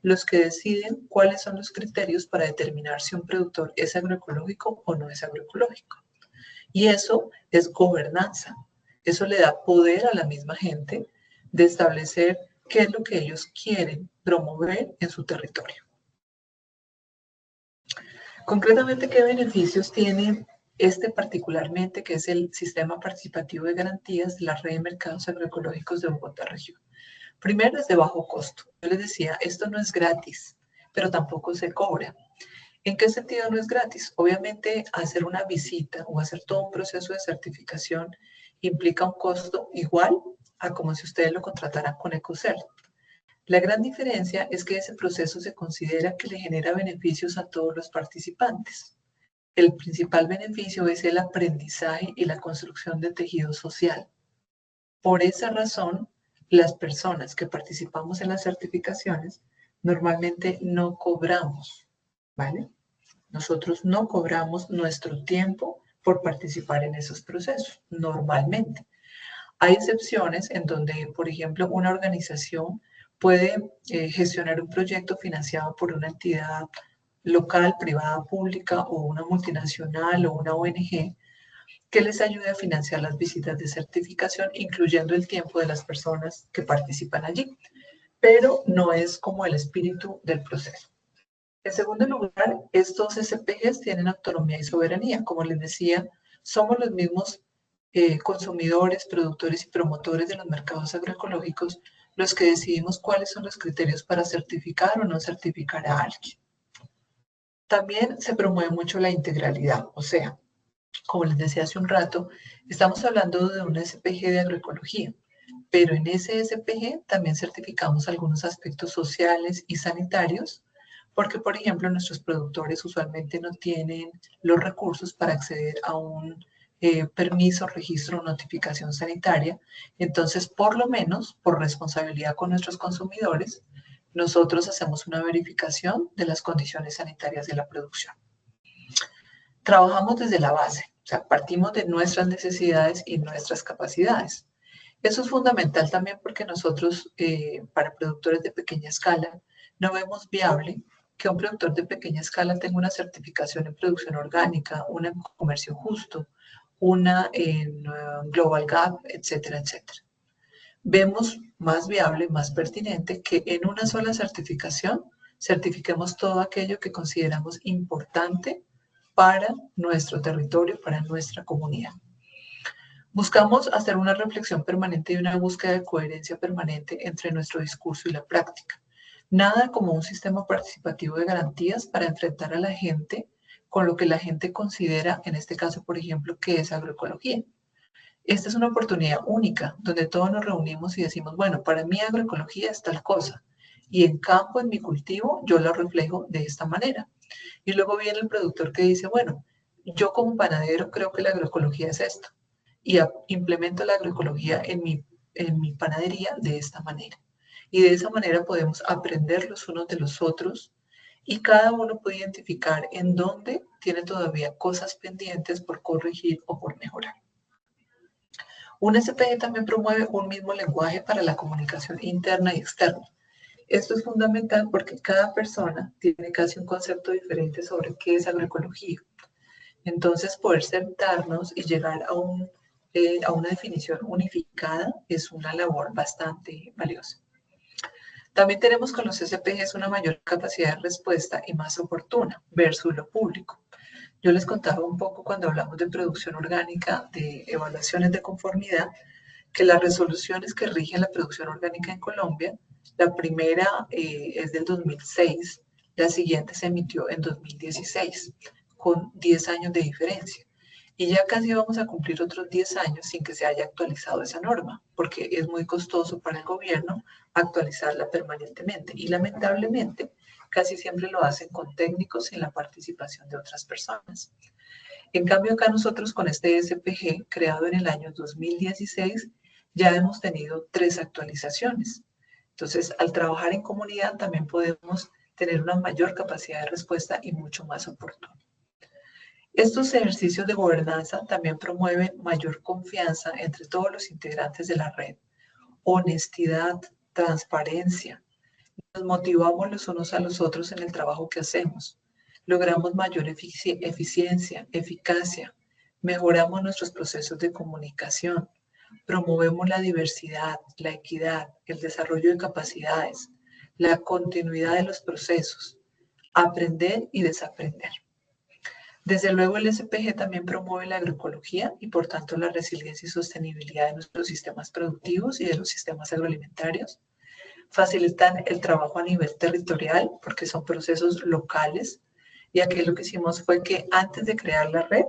los que deciden cuáles son los criterios para determinar si un productor es agroecológico o no es agroecológico. Y eso es gobernanza. Eso le da poder a la misma gente de establecer qué es lo que ellos quieren promover en su territorio. Concretamente, ¿qué beneficios tiene este particularmente, que es el Sistema Participativo de Garantías de la Red de Mercados Agroecológicos de Bogotá Región? Primero, es de bajo costo. Yo les decía, esto no es gratis, pero tampoco se cobra. ¿En qué sentido no es gratis? Obviamente, hacer una visita o hacer todo un proceso de certificación implica un costo igual a como si ustedes lo contrataran con Ecocert. La gran diferencia es que ese proceso se considera que le genera beneficios a todos los participantes. El principal beneficio es el aprendizaje y la construcción de tejido social. Por esa razón, las personas que participamos en las certificaciones normalmente no cobramos, ¿vale? Nosotros no cobramos nuestro tiempo por participar en esos procesos, normalmente. Hay excepciones en donde, por ejemplo, una organización puede gestionar un proyecto financiado por una entidad local, privada, pública o una multinacional o una ONG que les ayude a financiar las visitas de certificación, incluyendo el tiempo de las personas que participan allí. Pero no es como el espíritu del proceso. En segundo lugar, estos SPGs tienen autonomía y soberanía. Como les decía, somos los mismos consumidores, productores y promotores de los mercados agroecológicos los que decidimos cuáles son los criterios para certificar o no certificar a alguien. También se promueve mucho la integralidad, o sea, como les decía hace un rato, estamos hablando de un SPG de agroecología, pero en ese SPG también certificamos algunos aspectos sociales y sanitarios, porque, por ejemplo, nuestros productores usualmente no tienen los recursos para acceder a un permiso, registro o notificación sanitaria. Entonces, por lo menos, por responsabilidad con nuestros consumidores, nosotros hacemos una verificación de las condiciones sanitarias de la producción. Trabajamos desde la base, o sea, partimos de nuestras necesidades y nuestras capacidades. Eso es fundamental también porque nosotros, para productores de pequeña escala, no vemos viable que un productor de pequeña escala tenga una certificación en producción orgánica, una en comercio justo, una en Global Gap, etcétera, etcétera. Vemos más viable, más pertinente que en una sola certificación Certifiquemos todo aquello que consideramos importante para nuestro territorio, para nuestra comunidad. Buscamos hacer una reflexión permanente y una búsqueda de coherencia permanente entre nuestro discurso y la práctica. Nada como un sistema participativo de garantías para enfrentar a la gente con lo que la gente considera, en este caso, por ejemplo, que es agroecología. Esta es una oportunidad única donde todos nos reunimos y decimos, bueno, para mí agroecología es tal cosa y en campo, en mi cultivo, yo lo reflejo de esta manera. Y luego viene el productor que dice, bueno, yo como panadero creo que la agroecología es esto y implemento la agroecología en mi panadería de esta manera. Y de esa manera podemos aprender los unos de los otros y cada uno puede identificar en dónde tiene todavía cosas pendientes por corregir o por mejorar. Un SPG también promueve un mismo lenguaje para la comunicación interna y externa. Esto es fundamental porque cada persona tiene casi un concepto diferente sobre qué es agroecología. Entonces, poder sentarnos y llegar a una definición unificada es una labor bastante valiosa. También tenemos con los SPGs una mayor capacidad de respuesta y más oportuna versus lo público. Yo les contaba un poco cuando hablamos de producción orgánica, de evaluaciones de conformidad, que las resoluciones que rigen la producción orgánica en Colombia, la primera es del 2006, la siguiente se emitió en 2016, con 10 años de diferencia. Y ya casi vamos a cumplir otros 10 años sin que se haya actualizado esa norma, porque es muy costoso para el gobierno actualizarla permanentemente. Y lamentablemente, casi siempre lo hacen con técnicos sin la participación de otras personas. En cambio, acá nosotros con este SPG, creado en el año 2016, ya hemos tenido 3 actualizaciones. Entonces, al trabajar en comunidad también podemos tener una mayor capacidad de respuesta y mucho más oportuna. Estos ejercicios de gobernanza también promueven mayor confianza entre todos los integrantes de la red, honestidad, transparencia. Nos motivamos los unos a los otros en el trabajo que hacemos. Logramos mayor eficiencia, eficacia, mejoramos nuestros procesos de comunicación, promovemos la diversidad, la equidad, el desarrollo de capacidades, la continuidad de los procesos, aprender y desaprender. Desde luego el SPG también promueve la agroecología y por tanto la resiliencia y sostenibilidad de nuestros sistemas productivos y de los sistemas agroalimentarios. Facilitan el trabajo a nivel territorial porque son procesos locales y aquí lo que hicimos fue que antes de crear la red,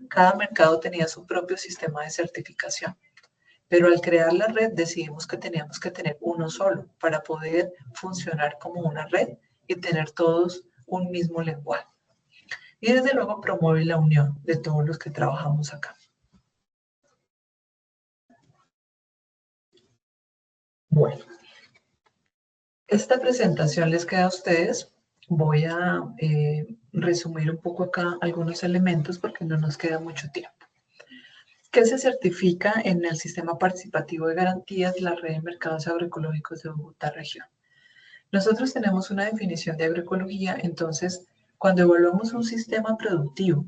cada mercado tenía su propio sistema de certificación. Pero al crear la red decidimos que teníamos que tener uno solo para poder funcionar como una red y tener todos un mismo lenguaje. Y desde luego promueve la unión de todos los que trabajamos acá. Bueno, esta presentación les queda a ustedes. Voy a resumir un poco acá algunos elementos porque no nos queda mucho tiempo. ¿Qué se certifica en el Sistema Participativo de Garantías de la Red de Mercados Agroecológicos de Bogotá Región? Nosotros tenemos una definición de agroecología, entonces cuando evaluamos un sistema productivo,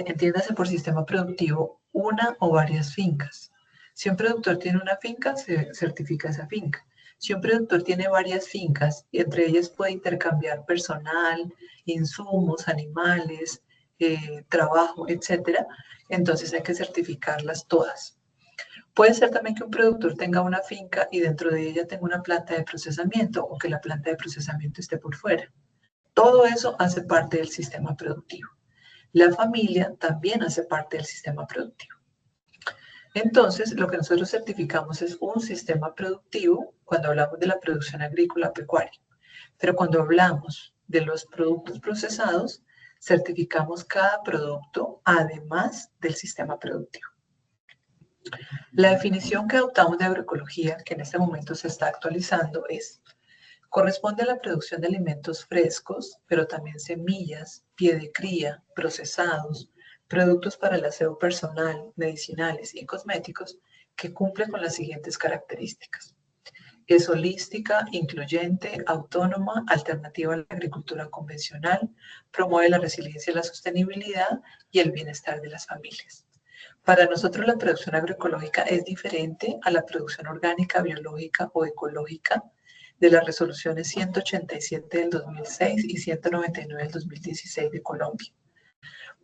entiéndase por sistema productivo, una o varias fincas. Si un productor tiene una finca, se certifica esa finca. Si un productor tiene varias fincas, y entre ellas puede intercambiar personal, insumos, animales, trabajo, etcétera, entonces hay que certificarlas todas. Puede ser también que un productor tenga una finca y dentro de ella tenga una planta de procesamiento o que la planta de procesamiento esté por fuera. Todo eso hace parte del sistema productivo. La familia también hace parte del sistema productivo. Entonces, lo que nosotros certificamos es un sistema productivo cuando hablamos de la producción agrícola pecuaria. Pero cuando hablamos de los productos procesados, certificamos cada producto además del sistema productivo. La definición que adoptamos de agroecología, que en este momento se está actualizando, corresponde a la producción de alimentos frescos, pero también semillas, pie de cría, procesados, productos para el aseo personal, medicinales y cosméticos que cumplen con las siguientes características. Es holística, incluyente, autónoma, alternativa a la agricultura convencional, promueve la resiliencia y la sostenibilidad y el bienestar de las familias. Para nosotros la producción agroecológica es diferente a la producción orgánica, biológica o ecológica, de las resoluciones 187 del 2006 y 199 del 2016 de Colombia.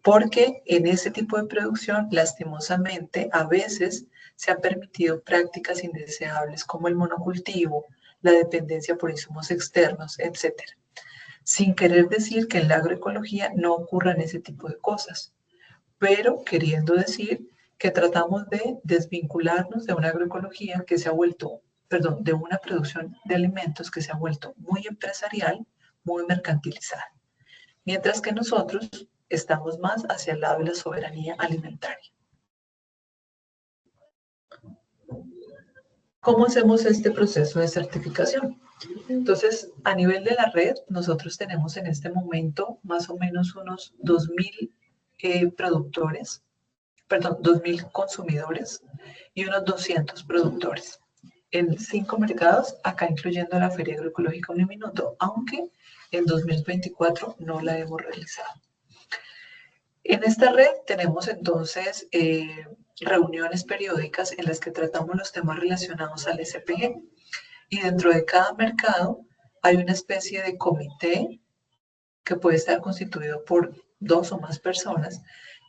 Porque en ese tipo de producción, lastimosamente, a veces se han permitido prácticas indeseables como el monocultivo, la dependencia por insumos externos, etc. Sin querer decir que en la agroecología no ocurran ese tipo de cosas, pero queriendo decir que tratamos de desvincularnos de una agroecología que se ha vuelto, perdón, de una producción de alimentos que se ha vuelto muy empresarial, muy mercantilizada. Mientras que nosotros estamos más hacia el lado de la soberanía alimentaria. ¿Cómo hacemos este proceso de certificación? Entonces, a nivel de la red, nosotros tenemos en este momento más o menos unos 2.000 productores, perdón, 2.000 consumidores y unos 200 productores en 5 mercados, acá incluyendo la Feria Agroecológica Uniminuto, aunque en 2024 no la hemos realizado. En esta red tenemos entonces reuniones periódicas en las que tratamos los temas relacionados al SPG y dentro de cada mercado hay una especie de comité que puede estar constituido por 2 o más personas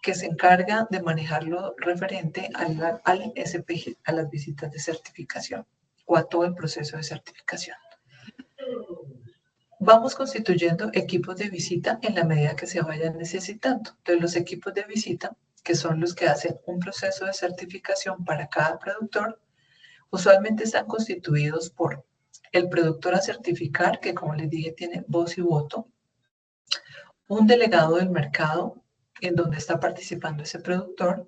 que se encarga de manejar lo referente al SPG, a las visitas de certificación o a todo el proceso de certificación. Vamos constituyendo equipos de visita en la medida que se vayan necesitando. Entonces, los equipos de visita, que son los que hacen un proceso de certificación para cada productor, usualmente están constituidos por el productor a certificar, que como les dije tiene voz y voto, un delegado del mercado en donde está participando ese productor.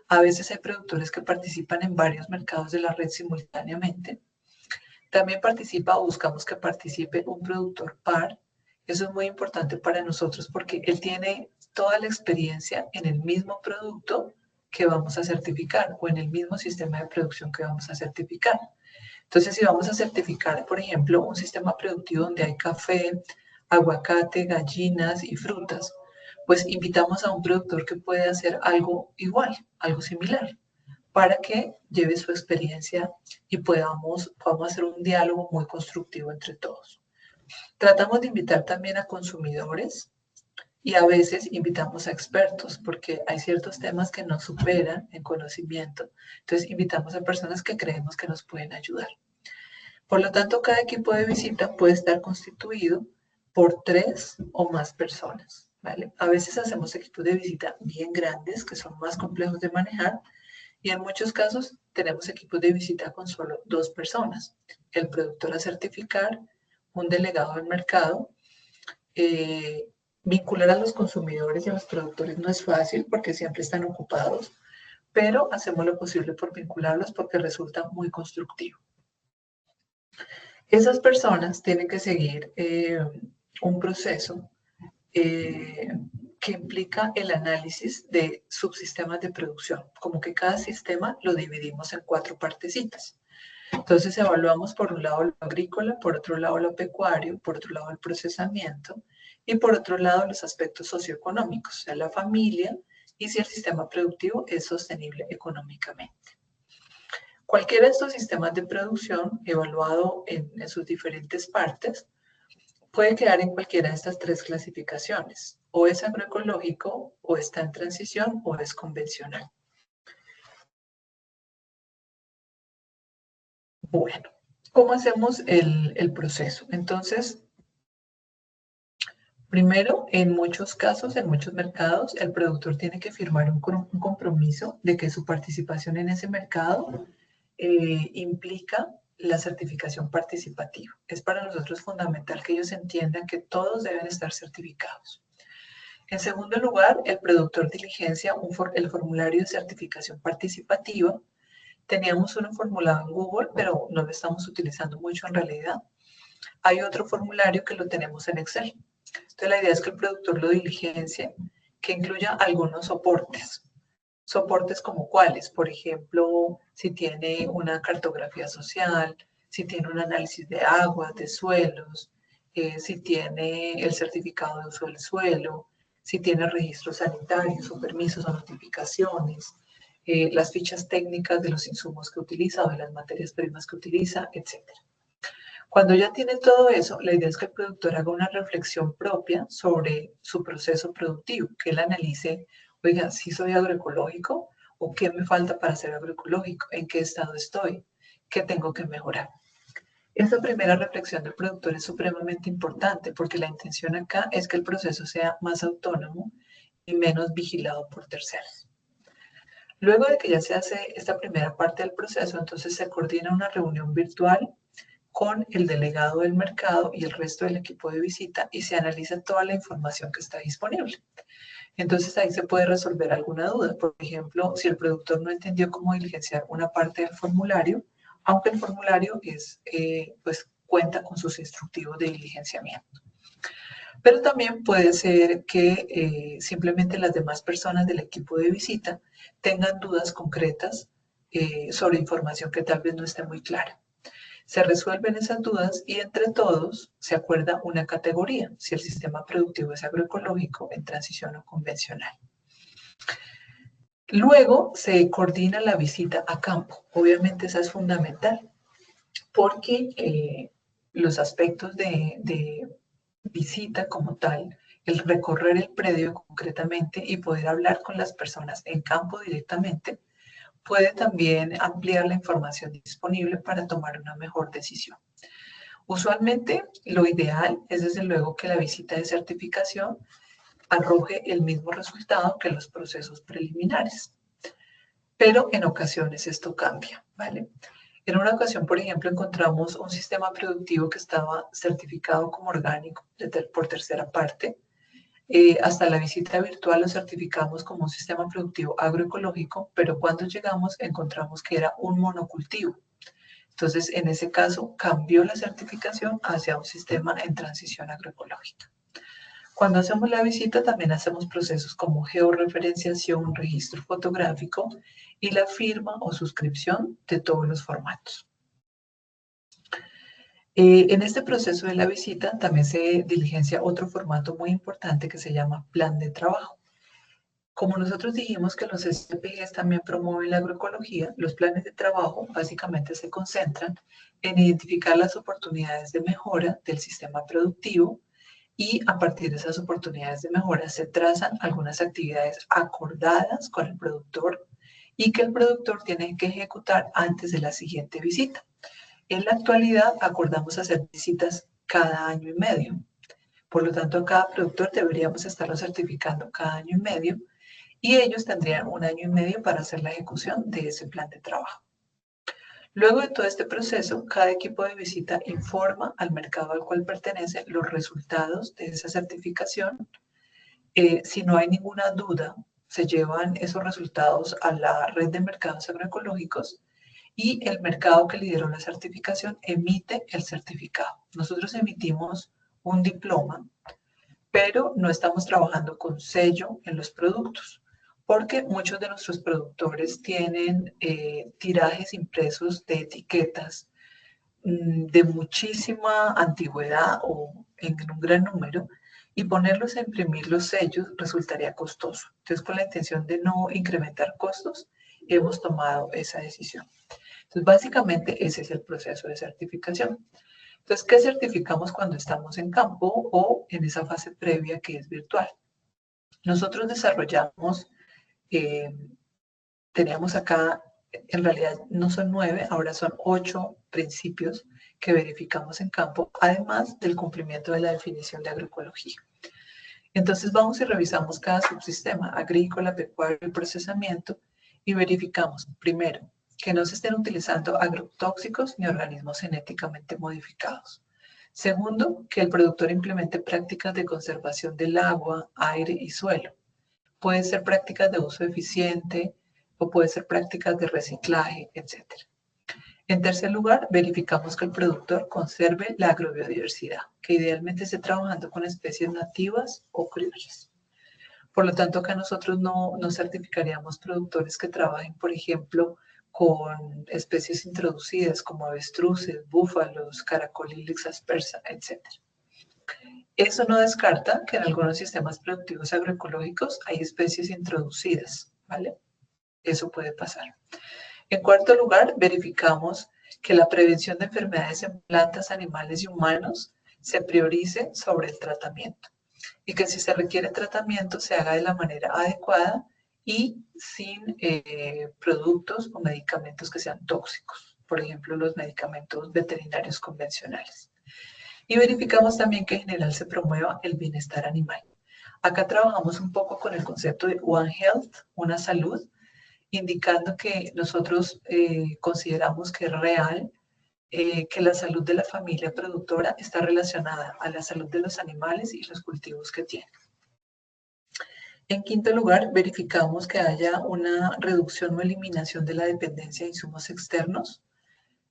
A veces hay productores que participan en varios mercados de la red simultáneamente. También participa o buscamos que participe un productor par. Eso es muy importante para nosotros porque él tiene toda la experiencia en el mismo producto que vamos a certificar o en el mismo sistema de producción que vamos a certificar. Entonces, si vamos a certificar, por ejemplo, un sistema productivo donde hay café, aguacate, gallinas y frutas, pues invitamos a un productor que puede hacer algo igual, algo similar, para que lleve su experiencia y podamos hacer un diálogo muy constructivo entre todos. Tratamos de invitar también a consumidores y a veces invitamos a expertos porque hay ciertos temas que nos superan en conocimiento. Entonces invitamos a personas que creemos que nos pueden ayudar. Por lo tanto, cada equipo de visita puede estar constituido por 3 o más personas, ¿vale? A veces hacemos equipos de visita bien grandes que son más complejos de manejar y en muchos casos tenemos equipos de visita con solo 2 personas. El productor a certificar, un delegado del mercado. Vincular a los consumidores y a los productores no es fácil porque siempre están ocupados, pero hacemos lo posible por vincularlos porque resulta muy constructivo. Esas personas tienen que seguir un proceso que implica el análisis de subsistemas de producción, como que cada sistema lo dividimos en 4 partecitas. Entonces evaluamos por un lado lo agrícola, por otro lado lo pecuario, por otro lado el procesamiento y por otro lado los aspectos socioeconómicos, o sea, la familia y si el sistema productivo es sostenible económicamente. Cualquiera de estos sistemas de producción, evaluado en sus diferentes partes, puede quedar en cualquiera de estas 3 clasificaciones. O es agroecológico, o está en transición, o es convencional. Bueno, ¿cómo hacemos el proceso? Entonces, primero, en muchos casos, en muchos mercados, el productor tiene que firmar un compromiso de que su participación en ese mercado implica la certificación participativa. Es para nosotros fundamental que ellos entiendan que todos deben estar certificados. En segundo lugar, el productor diligencia el formulario de certificación participativa. Teníamos uno formulado en Google, pero no lo estamos utilizando mucho en realidad. Hay otro formulario que lo tenemos en Excel. Entonces, la idea es que el productor lo diligencie, que incluya algunos soportes. Soportes como cuáles, por ejemplo, si tiene una cartografía social, si tiene un análisis de aguas, de suelos, si tiene el certificado de uso del suelo, si tiene registros sanitarios o permisos o notificaciones, las fichas técnicas de los insumos que utiliza o de las materias primas que utiliza, etc. Cuando ya tiene todo eso, la idea es que el productor haga una reflexión propia sobre su proceso productivo, que él analice, oiga, si soy agroecológico o qué me falta para ser agroecológico, en qué estado estoy, qué tengo que mejorar. Esta primera reflexión del productor es supremamente importante porque la intención acá es que el proceso sea más autónomo y menos vigilado por terceros. Luego de que ya se hace esta primera parte del proceso, entonces se coordina una reunión virtual con el delegado del mercado y el resto del equipo de visita y se analiza toda la información que está disponible. Entonces ahí se puede resolver alguna duda. Por ejemplo, si el productor no entendió cómo diligenciar una parte del formulario, aunque el formulario pues cuenta con sus instructivos de diligenciamiento. Pero también puede ser que simplemente las demás personas del equipo de visita tengan dudas concretas sobre información que tal vez no esté muy clara. Se resuelven esas dudas y entre todos se acuerda una categoría, si el sistema productivo es agroecológico, en transición o convencional. Luego se coordina la visita a campo. Obviamente esa es fundamental porque los aspectos de visita como tal, el recorrer el predio concretamente y poder hablar con las personas en campo directamente, puede también ampliar la información disponible para tomar una mejor decisión. Usualmente, lo ideal es desde luego que la visita de certificación arroje el mismo resultado que los procesos preliminares, pero en ocasiones esto cambia, ¿vale? En una ocasión, por ejemplo, encontramos un sistema productivo que estaba certificado como orgánico por tercera parte. Hasta la visita virtual lo certificamos como un sistema productivo agroecológico, pero cuando llegamos encontramos que era un monocultivo. Entonces, en ese caso, cambió la certificación hacia un sistema en transición agroecológica. Cuando hacemos la visita, también hacemos procesos como georreferenciación, registro fotográfico y la firma o suscripción de todos los formatos. En este proceso de la visita también se diligencia otro formato muy importante que se llama plan de trabajo. Como nosotros dijimos que los SPGs también promueven la agroecología, los planes de trabajo básicamente se concentran en identificar las oportunidades de mejora del sistema productivo y a partir de esas oportunidades de mejora se trazan algunas actividades acordadas con el productor y que el productor tiene que ejecutar antes de la siguiente visita. En la actualidad acordamos hacer visitas cada año y medio. Por lo tanto, a cada productor deberíamos estarlo certificando cada año y medio y ellos tendrían un año y medio para hacer la ejecución de ese plan de trabajo. Luego de todo este proceso, cada equipo de visita informa al mercado al cual pertenece los resultados de esa certificación. Si no hay ninguna duda, se llevan esos resultados a la red de mercados agroecológicos y el mercado que lideró la certificación emite el certificado. Nosotros emitimos un diploma, pero no estamos trabajando con sello en los productos, porque muchos de nuestros productores tienen tirajes impresos de etiquetas de muchísima antigüedad o en un gran número, y ponerlos a imprimir los sellos resultaría costoso. Entonces, con la intención de no incrementar costos, hemos tomado esa decisión. Entonces, básicamente ese es el proceso de certificación. Entonces, ¿qué certificamos cuando estamos en campo o en esa fase previa que es virtual? Nosotros desarrollamos, teníamos acá, en realidad no son 9, ahora son 8 principios que verificamos en campo, además del cumplimiento de la definición de agroecología. Entonces vamos y revisamos cada subsistema, agrícola, pecuario y procesamiento, y verificamos, primero, que no se estén utilizando agrotóxicos ni organismos genéticamente modificados. Segundo, que el productor implemente prácticas de conservación del agua, aire y suelo. Pueden ser prácticas de uso eficiente o pueden ser prácticas de reciclaje, etc. En tercer lugar, verificamos que el productor conserve la agrobiodiversidad, que idealmente esté trabajando con especies nativas o criollas. Por lo tanto, acá nosotros no certificaríamos productores que trabajen, por ejemplo, con especies introducidas como avestruces, búfalos, caracolílix aspersa, etc. Eso no descarta que en algunos sistemas productivos agroecológicos hay especies introducidas, ¿vale? Eso puede pasar. En cuarto lugar, verificamos que la prevención de enfermedades en plantas, animales y humanos se priorice sobre el tratamiento y que si se requiere tratamiento se haga de la manera adecuada y sin productos o medicamentos que sean tóxicos, por ejemplo, los medicamentos veterinarios convencionales. Y verificamos también que en general se promueva el bienestar animal. Acá trabajamos un poco con el concepto de One Health, una salud, indicando que nosotros consideramos que es real que la salud de la familia productora está relacionada a la salud de los animales y los cultivos que tienen. En quinto lugar, verificamos que haya una reducción o eliminación de la dependencia de insumos externos.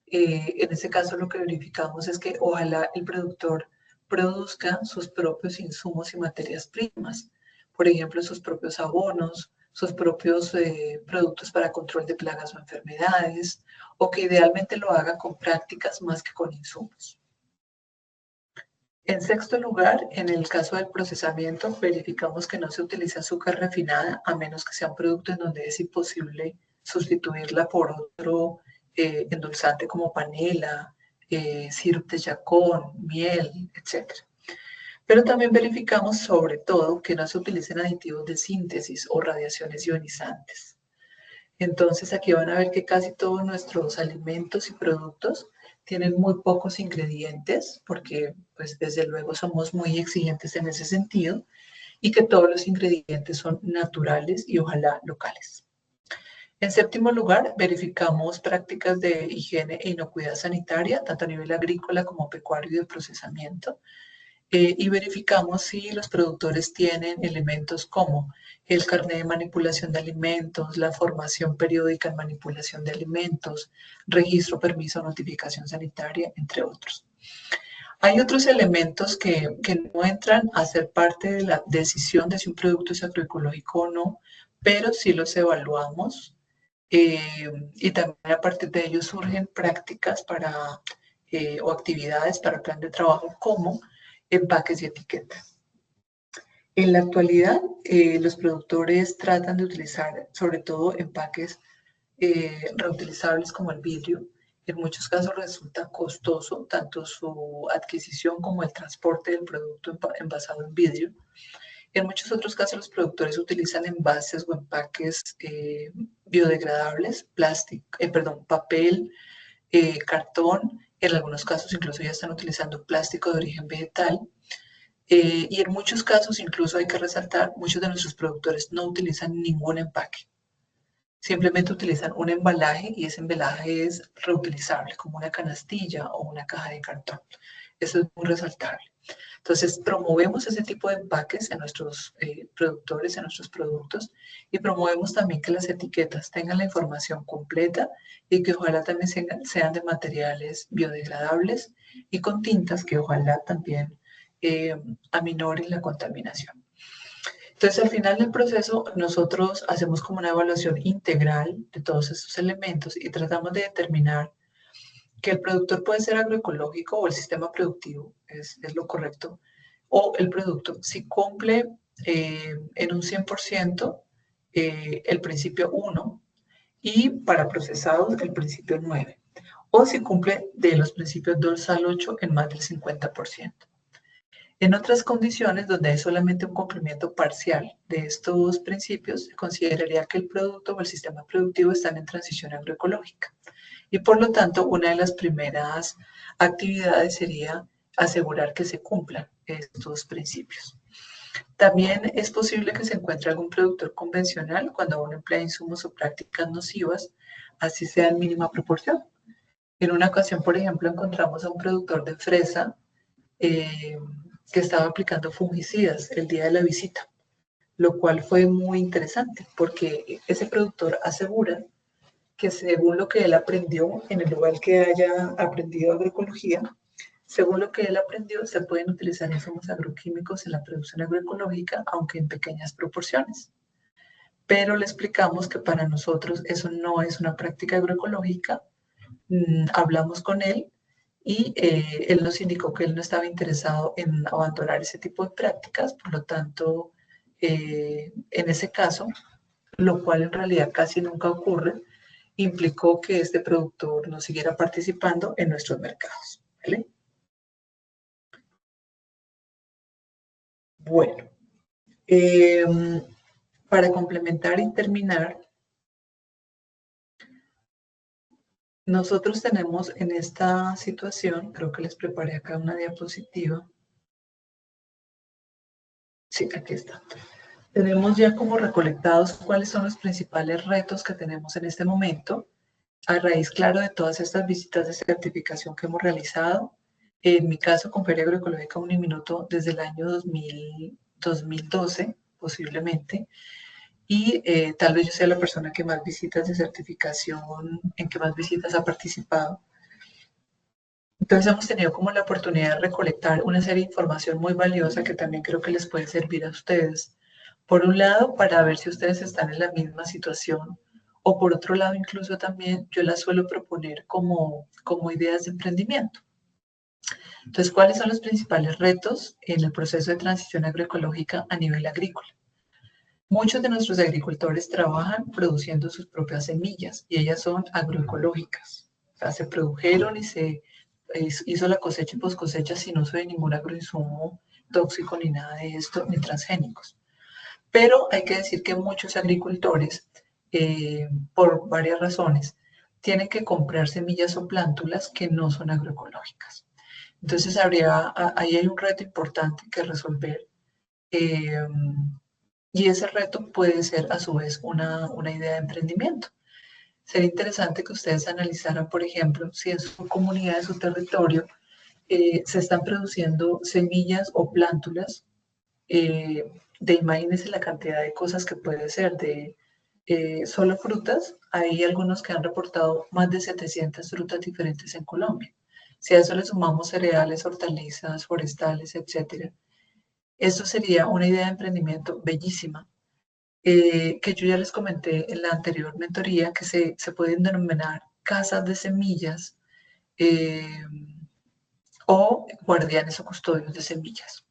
En ese caso, lo que verificamos es que ojalá el productor produzca sus propios insumos y materias primas, por ejemplo, sus propios abonos, sus propios productos para control de plagas o enfermedades, o que idealmente lo haga con prácticas más que con insumos. En sexto lugar, en el caso del procesamiento, verificamos que no se utiliza azúcar refinada a menos que sea un producto en donde es imposible sustituirla por otro endulzante como panela, sirope de yacón, miel, etc. Pero también verificamos sobre todo que no se utilicen aditivos de síntesis o radiaciones ionizantes. Entonces aquí van a ver que casi todos nuestros alimentos y productos tienen muy pocos ingredientes, porque pues desde luego somos muy exigentes en ese sentido, y que todos los ingredientes son naturales y ojalá locales. En séptimo lugar, verificamos prácticas de higiene e inocuidad sanitaria, tanto a nivel agrícola como pecuario y de procesamiento, y verificamos si los productores tienen elementos como el carnet de manipulación de alimentos, la formación periódica en manipulación de alimentos, registro, permiso, notificación sanitaria, entre otros. Hay otros elementos que no entran a ser parte de la decisión de si un producto es agroecológico o no, pero sí los evaluamos y también a partir de ellos surgen prácticas para, o actividades para plan de trabajo como empaques y etiquetas. En la actualidad, los productores tratan de utilizar sobre todo empaques reutilizables como el vidrio. En muchos casos resulta costoso tanto su adquisición como el transporte del producto envasado en vidrio. En muchos otros casos los productores utilizan envases o empaques biodegradables, papel, cartón, en algunos casos incluso ya están utilizando plástico de origen vegetal. Y en muchos casos, incluso hay que resaltar, muchos de nuestros productores no utilizan ningún empaque. Simplemente utilizan un embalaje y ese embalaje es reutilizable, como una canastilla o una caja de cartón. Eso es muy resaltable. Entonces, promovemos ese tipo de empaques en nuestros productores, en nuestros productos, y promovemos también que las etiquetas tengan la información completa y que ojalá también sean de materiales biodegradables y con tintas que ojalá también aminoren la contaminación. Entonces, al final del proceso, nosotros hacemos como una evaluación integral de todos estos elementos y tratamos de determinar que el productor puede ser agroecológico o el sistema productivo, es lo correcto, o el producto, si cumple en un 100% el principio 1 y para procesados el principio 9, o si cumple de los principios 2 al 8 en más del 50%. En otras condiciones, donde hay solamente un cumplimiento parcial de estos principios, se consideraría que el producto o el sistema productivo están en transición agroecológica. Y por lo tanto, una de las primeras actividades sería asegurar que se cumplan estos principios. También es posible que se encuentre algún productor convencional cuando aún emplea insumos o prácticas nocivas, así sea en mínima proporción. En una ocasión, por ejemplo, encontramos a un productor de fresa que estaba aplicando fungicidas el día de la visita, lo cual fue muy interesante porque ese productor asegura que según lo que él aprendió en el lugar que haya aprendido agroecología, según lo que él aprendió, se pueden utilizar insumos agroquímicos en la producción agroecológica, aunque en pequeñas proporciones. Pero le explicamos que para nosotros eso no es una práctica agroecológica. Hablamos con él y él nos indicó que él no estaba interesado en abandonar ese tipo de prácticas, por lo tanto, en ese caso, lo cual en realidad casi nunca ocurre, implicó que este productor no siguiera participando en nuestros mercados. ¿Vale? Bueno, para complementar y terminar, nosotros tenemos en esta situación, creo que les preparé acá una diapositiva. Sí, aquí está. Tenemos ya como recolectados cuáles son los principales retos que tenemos en este momento, a raíz, claro, de todas estas visitas de certificación que hemos realizado. En mi caso, con Feria Agroecológica Uniminuto, desde el año 2012, posiblemente, y tal vez yo sea la persona que más visitas de certificación, en que más visitas ha participado. Entonces hemos tenido como la oportunidad de recolectar una serie de información muy valiosa que también creo que les puede servir a ustedes. Por un lado, para ver si ustedes están en la misma situación, o por otro lado, incluso también yo las suelo proponer como ideas de emprendimiento. Entonces, ¿cuáles son los principales retos en el proceso de transición agroecológica a nivel agrícola? Muchos de nuestros agricultores trabajan produciendo sus propias semillas y ellas son agroecológicas. O sea, se produjeron y se hizo la cosecha y post cosecha sin uso de ningún agroinsumo tóxico ni nada de esto, ni transgénicos. Pero hay que decir que muchos agricultores, por varias razones, tienen que comprar semillas o plántulas que no son agroecológicas. Entonces, ahí hay un reto importante que resolver. Eh, y ese reto puede ser a su vez una idea de emprendimiento. Sería interesante que ustedes analizaran, por ejemplo, si en su comunidad, en su territorio, se están produciendo semillas o plántulas de, imagínense la cantidad de cosas que puede ser de solo frutas. Hay algunos que han reportado más de 700 frutas diferentes en Colombia. Si a eso le sumamos cereales, hortalizas, forestales, etcétera, esto sería una idea de emprendimiento bellísima, que yo ya les comenté en la anterior mentoría, que se pueden denominar casas de semillas eh, o guardianes o custodios de semillas.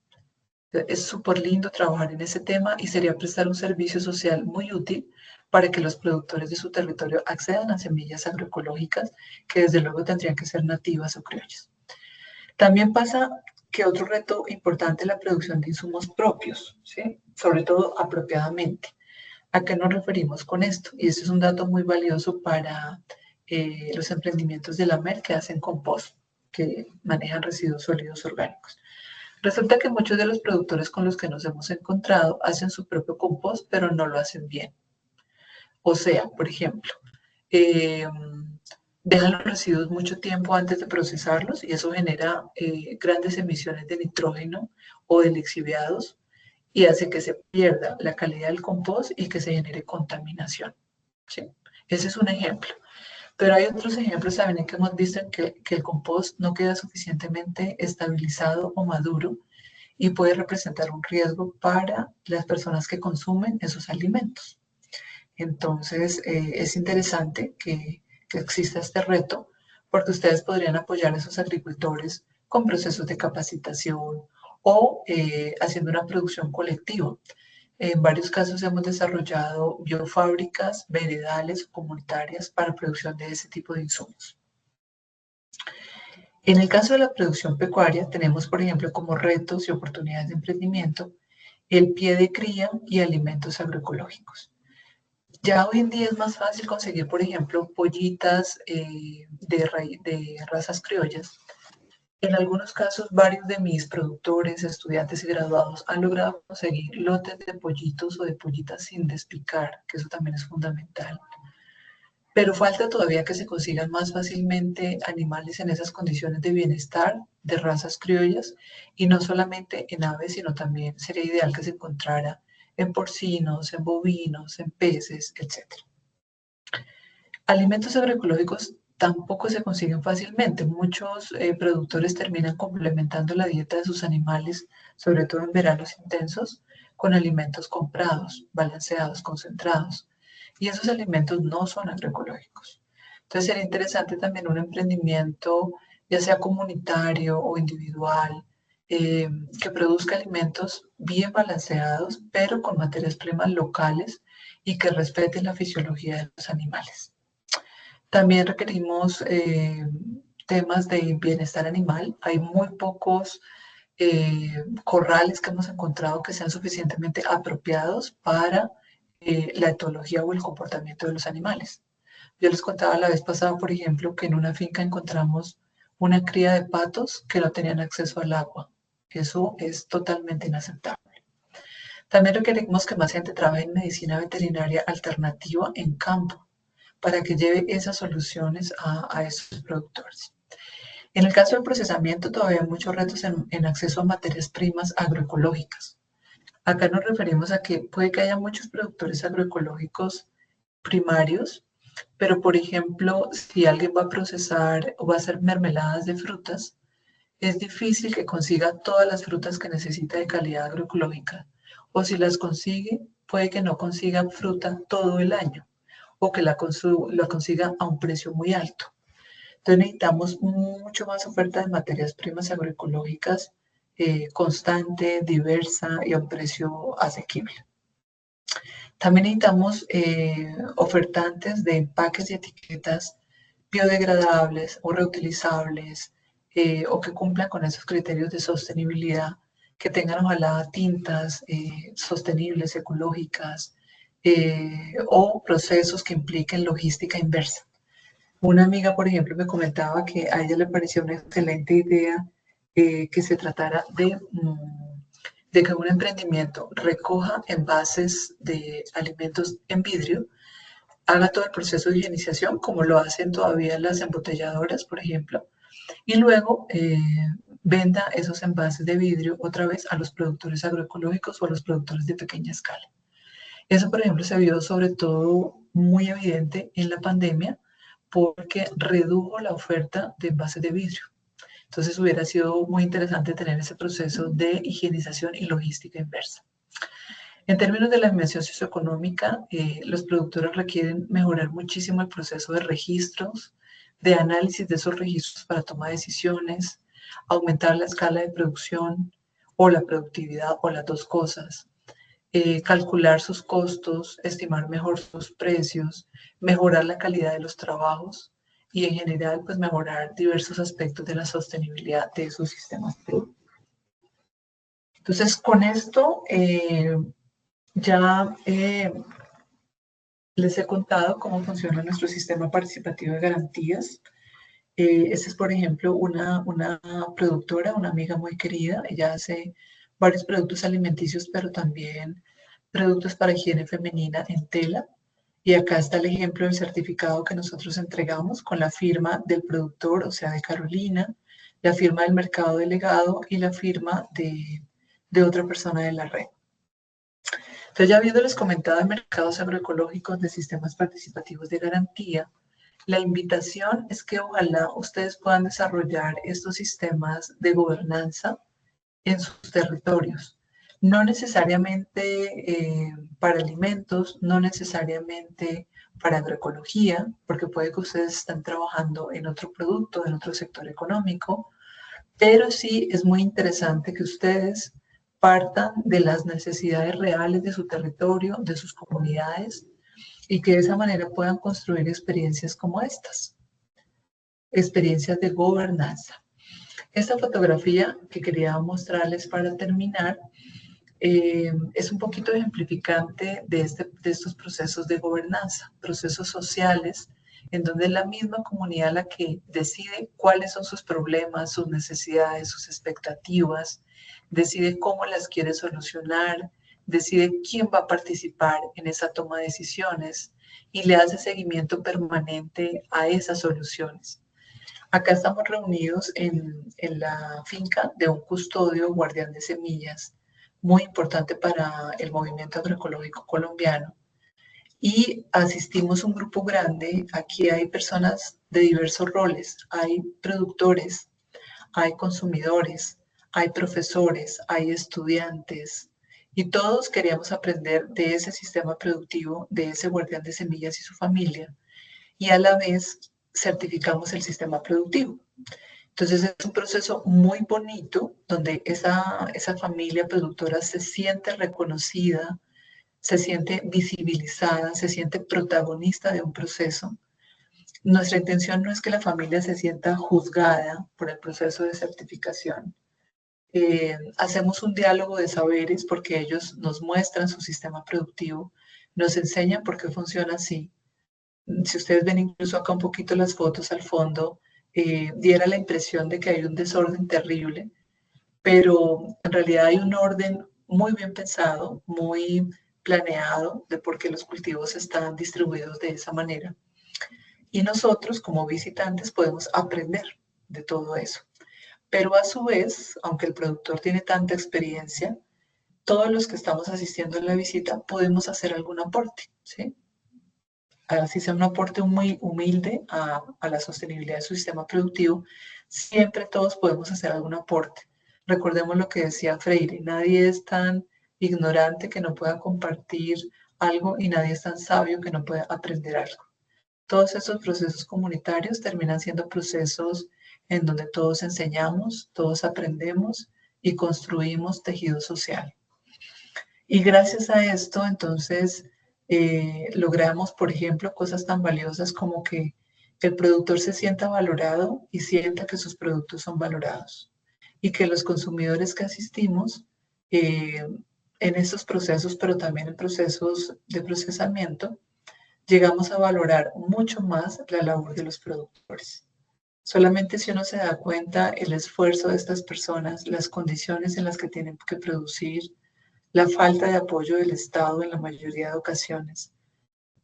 Es súper lindo trabajar en ese tema y sería prestar un servicio social muy útil para que los productores de su territorio accedan a semillas agroecológicas que desde luego tendrían que ser nativas o criollas. También pasa que otro reto importante es la producción de insumos propios, ¿sí? Sobre todo apropiadamente. ¿A qué nos referimos con esto? Y este es un dato muy valioso para los emprendimientos de la MER que hacen compost, que manejan residuos sólidos orgánicos. Resulta que muchos de los productores con los que nos hemos encontrado hacen su propio compost, pero no lo hacen bien. O sea, por ejemplo, eh, dejan los residuos mucho tiempo antes de procesarlos y eso genera grandes emisiones de nitrógeno o de lixiviados y hace que se pierda la calidad del compost y que se genere contaminación. ¿Sí? Ese es un ejemplo. Pero hay otros ejemplos también en que hemos visto que el compost no queda suficientemente estabilizado o maduro y puede representar un riesgo para las personas que consumen esos alimentos. Entonces, es interesante que exista este reto porque ustedes podrían apoyar a esos agricultores con procesos de capacitación o haciendo una producción colectiva. En varios casos hemos desarrollado biofábricas, veredales o comunitarias para producción de ese tipo de insumos. En el caso de la producción pecuaria, tenemos, por ejemplo, como retos y oportunidades de emprendimiento el pie de cría y alimentos agroecológicos. Ya hoy en día es más fácil conseguir, por ejemplo, pollitas de razas criollas. En algunos casos, varios de mis productores, estudiantes y graduados han logrado conseguir lotes de pollitos o de pollitas sin despicar, que eso también es fundamental. Pero falta todavía que se consigan más fácilmente animales en esas condiciones de bienestar de razas criollas y no solamente en aves, sino también sería ideal que se encontrara en porcinos, en bovinos, en peces, etc. Alimentos agroecológicos tampoco se consiguen fácilmente. Muchos productores terminan complementando la dieta de sus animales, sobre todo en veranos intensos, con alimentos comprados, balanceados, concentrados. Y esos alimentos no son agroecológicos. Entonces sería interesante también un emprendimiento, ya sea comunitario o individual, que produzca alimentos bien balanceados, pero con materias primas locales y que respeten la fisiología de los animales. También requerimos temas de bienestar animal. Hay muy pocos corrales que hemos encontrado que sean suficientemente apropiados para la etología o el comportamiento de los animales. Yo les contaba la vez pasada, por ejemplo, que en una finca encontramos una cría de patos que no tenían acceso al agua. Eso es totalmente inaceptable. También requerimos que más gente trabaje en medicina veterinaria alternativa en campo para que lleve esas soluciones a esos productores. En el caso del procesamiento, todavía hay muchos retos en acceso a materias primas agroecológicas. Acá nos referimos a que puede que haya muchos productores agroecológicos primarios, pero por ejemplo, si alguien va a procesar o va a hacer mermeladas de frutas, es difícil que consiga todas las frutas que necesita de calidad agroecológica. O si las consigue, puede que no consiga fruta todo el año o que la consiga a un precio muy alto. Entonces necesitamos mucho más oferta de materias primas agroecológicas constante, diversa y a un precio asequible. También necesitamos ofertantes de empaques y etiquetas biodegradables o reutilizables o que cumplan con esos criterios de sostenibilidad, que tengan ojalá tintas sostenibles, ecológicas o procesos que impliquen logística inversa. Una amiga, por ejemplo, me comentaba que a ella le pareció una excelente idea que se tratara de que un emprendimiento recoja envases de alimentos en vidrio, haga todo el proceso de higienización, como lo hacen todavía las embotelladoras, por ejemplo, y luego venda esos envases de vidrio otra vez a los productores agroecológicos o a los productores de pequeña escala. Eso, por ejemplo, se vio sobre todo muy evidente en la pandemia porque redujo la oferta de envases de vidrio. Entonces hubiera sido muy interesante tener ese proceso de higienización y logística inversa. En términos de la dimensión socioeconómica, los productores requieren mejorar muchísimo el proceso de registros, de análisis de esos registros para tomar decisiones, aumentar la escala de producción o la productividad o las dos cosas, calcular sus costos, estimar mejor sus precios, mejorar la calidad de los trabajos y en general pues mejorar diversos aspectos de la sostenibilidad de sus sistemas productivos. Entonces con esto ya les he contado cómo funciona nuestro sistema participativo de garantías. Esta es, por ejemplo, una productora, una amiga muy querida. Ella hace varios productos alimenticios, pero también productos para higiene femenina en tela. Y acá está el ejemplo del certificado que nosotros entregamos con la firma del productor, o sea, de Carolina, la firma del mercado delegado y la firma de otra persona de la red. Entonces, ya habiéndoles comentado de mercados agroecológicos, de sistemas participativos de garantía, la invitación es que ojalá ustedes puedan desarrollar estos sistemas de gobernanza en sus territorios. No necesariamente para alimentos, no necesariamente para agroecología, porque puede que ustedes estén trabajando en otro producto, en otro sector económico, pero sí es muy interesante que ustedes partan de las necesidades reales de su territorio, de sus comunidades, y que de esa manera puedan construir experiencias como estas, experiencias de gobernanza. Esta fotografía que quería mostrarles para terminar es un poquito ejemplificante de estos procesos de gobernanza, procesos sociales, en donde es la misma comunidad la que decide cuáles son sus problemas, sus necesidades, sus expectativas, decide cómo las quiere solucionar, decide quién va a participar en esa toma de decisiones y le hace seguimiento permanente a esas soluciones. Acá estamos reunidos en la finca de un custodio guardián de semillas, muy importante para el movimiento agroecológico colombiano. Y asistimos un grupo grande. Aquí hay personas de diversos roles. Hay productores, hay consumidores, hay profesores, hay estudiantes. Y todos queríamos aprender de ese sistema productivo, de ese guardián de semillas y su familia. Y a la vez certificamos el sistema productivo. Entonces es un proceso muy bonito donde esa familia productora se siente reconocida, se siente visibilizada, se siente protagonista de un proceso Nuestra intención no es que la familia se sienta juzgada por el proceso de certificación. Hacemos un diálogo de saberes porque ellos nos muestran su sistema productivo, nos enseñan por qué funciona así. Si ustedes ven incluso acá un poquito las fotos al fondo, diera la impresión de que hay un desorden terrible, pero en realidad hay un orden muy bien pensado, muy planeado de por qué los cultivos están distribuidos de esa manera. Y nosotros como visitantes podemos aprender de todo eso. Pero a su vez, aunque el productor tiene tanta experiencia, todos los que estamos asistiendo a la visita podemos hacer algún aporte, ¿sí? Así sea un aporte muy humilde a la sostenibilidad de su sistema productivo, siempre todos podemos hacer algún aporte. Recordemos lo que decía Freire, nadie es tan ignorante que no pueda compartir algo y nadie es tan sabio que no pueda aprender algo. Todos esos procesos comunitarios terminan siendo procesos en donde todos enseñamos, todos aprendemos y construimos tejido social. Y gracias a esto, entonces, logramos, por ejemplo, cosas tan valiosas como que el productor se sienta valorado y sienta que sus productos son valorados. Y que los consumidores que asistimos en estos procesos, pero también en procesos de procesamiento, llegamos a valorar mucho más la labor de los productores. Solamente si uno se da cuenta el esfuerzo de estas personas, las condiciones en las que tienen que producir, la falta de apoyo del Estado en la mayoría de ocasiones.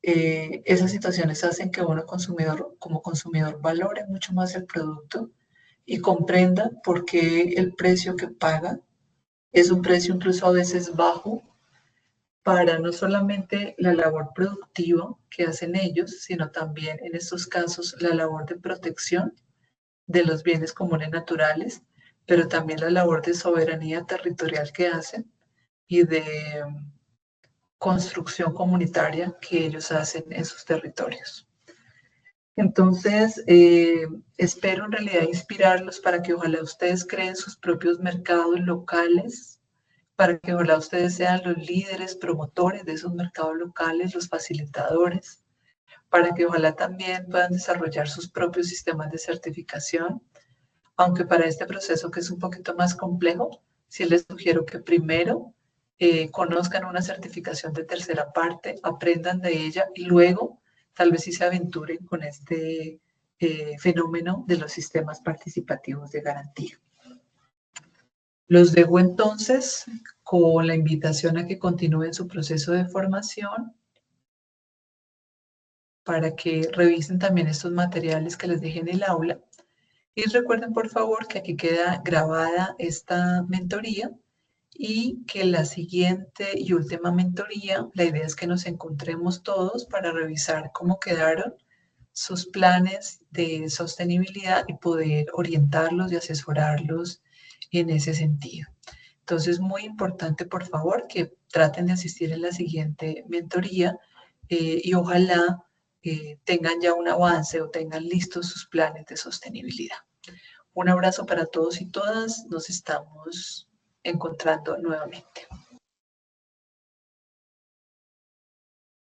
Esas situaciones hacen que uno como consumidor valore mucho más el producto y comprenda por qué el precio que paga es un precio incluso a veces bajo para no solamente la labor productiva que hacen ellos, sino también en estos casos la labor de protección de los bienes comunes naturales, pero también la labor de soberanía territorial que hacen y de construcción comunitaria que ellos hacen en sus territorios. Entonces, espero en realidad inspirarlos para que ojalá ustedes creen sus propios mercados locales, para que ojalá ustedes sean los líderes, promotores de esos mercados locales, los facilitadores, para que ojalá también puedan desarrollar sus propios sistemas de certificación, aunque para este proceso que es un poquito más complejo, sí les sugiero que primero conozcan una certificación de tercera parte, aprendan de ella y luego tal vez sí se aventuren con este fenómeno de los sistemas participativos de garantía. Los dejo entonces con la invitación a que continúen su proceso de formación para que revisen también estos materiales que les dejé en el aula. Y recuerden, por favor, que aquí queda grabada esta mentoría y que la siguiente y última mentoría, la idea es que nos encontremos todos para revisar cómo quedaron sus planes de sostenibilidad y poder orientarlos y asesorarlos en ese sentido. Entonces, muy importante, por favor, que traten de asistir en la siguiente mentoría y ojalá tengan ya un avance o tengan listos sus planes de sostenibilidad. Un abrazo para todos y todas. Nos estamos encontrando nuevamente.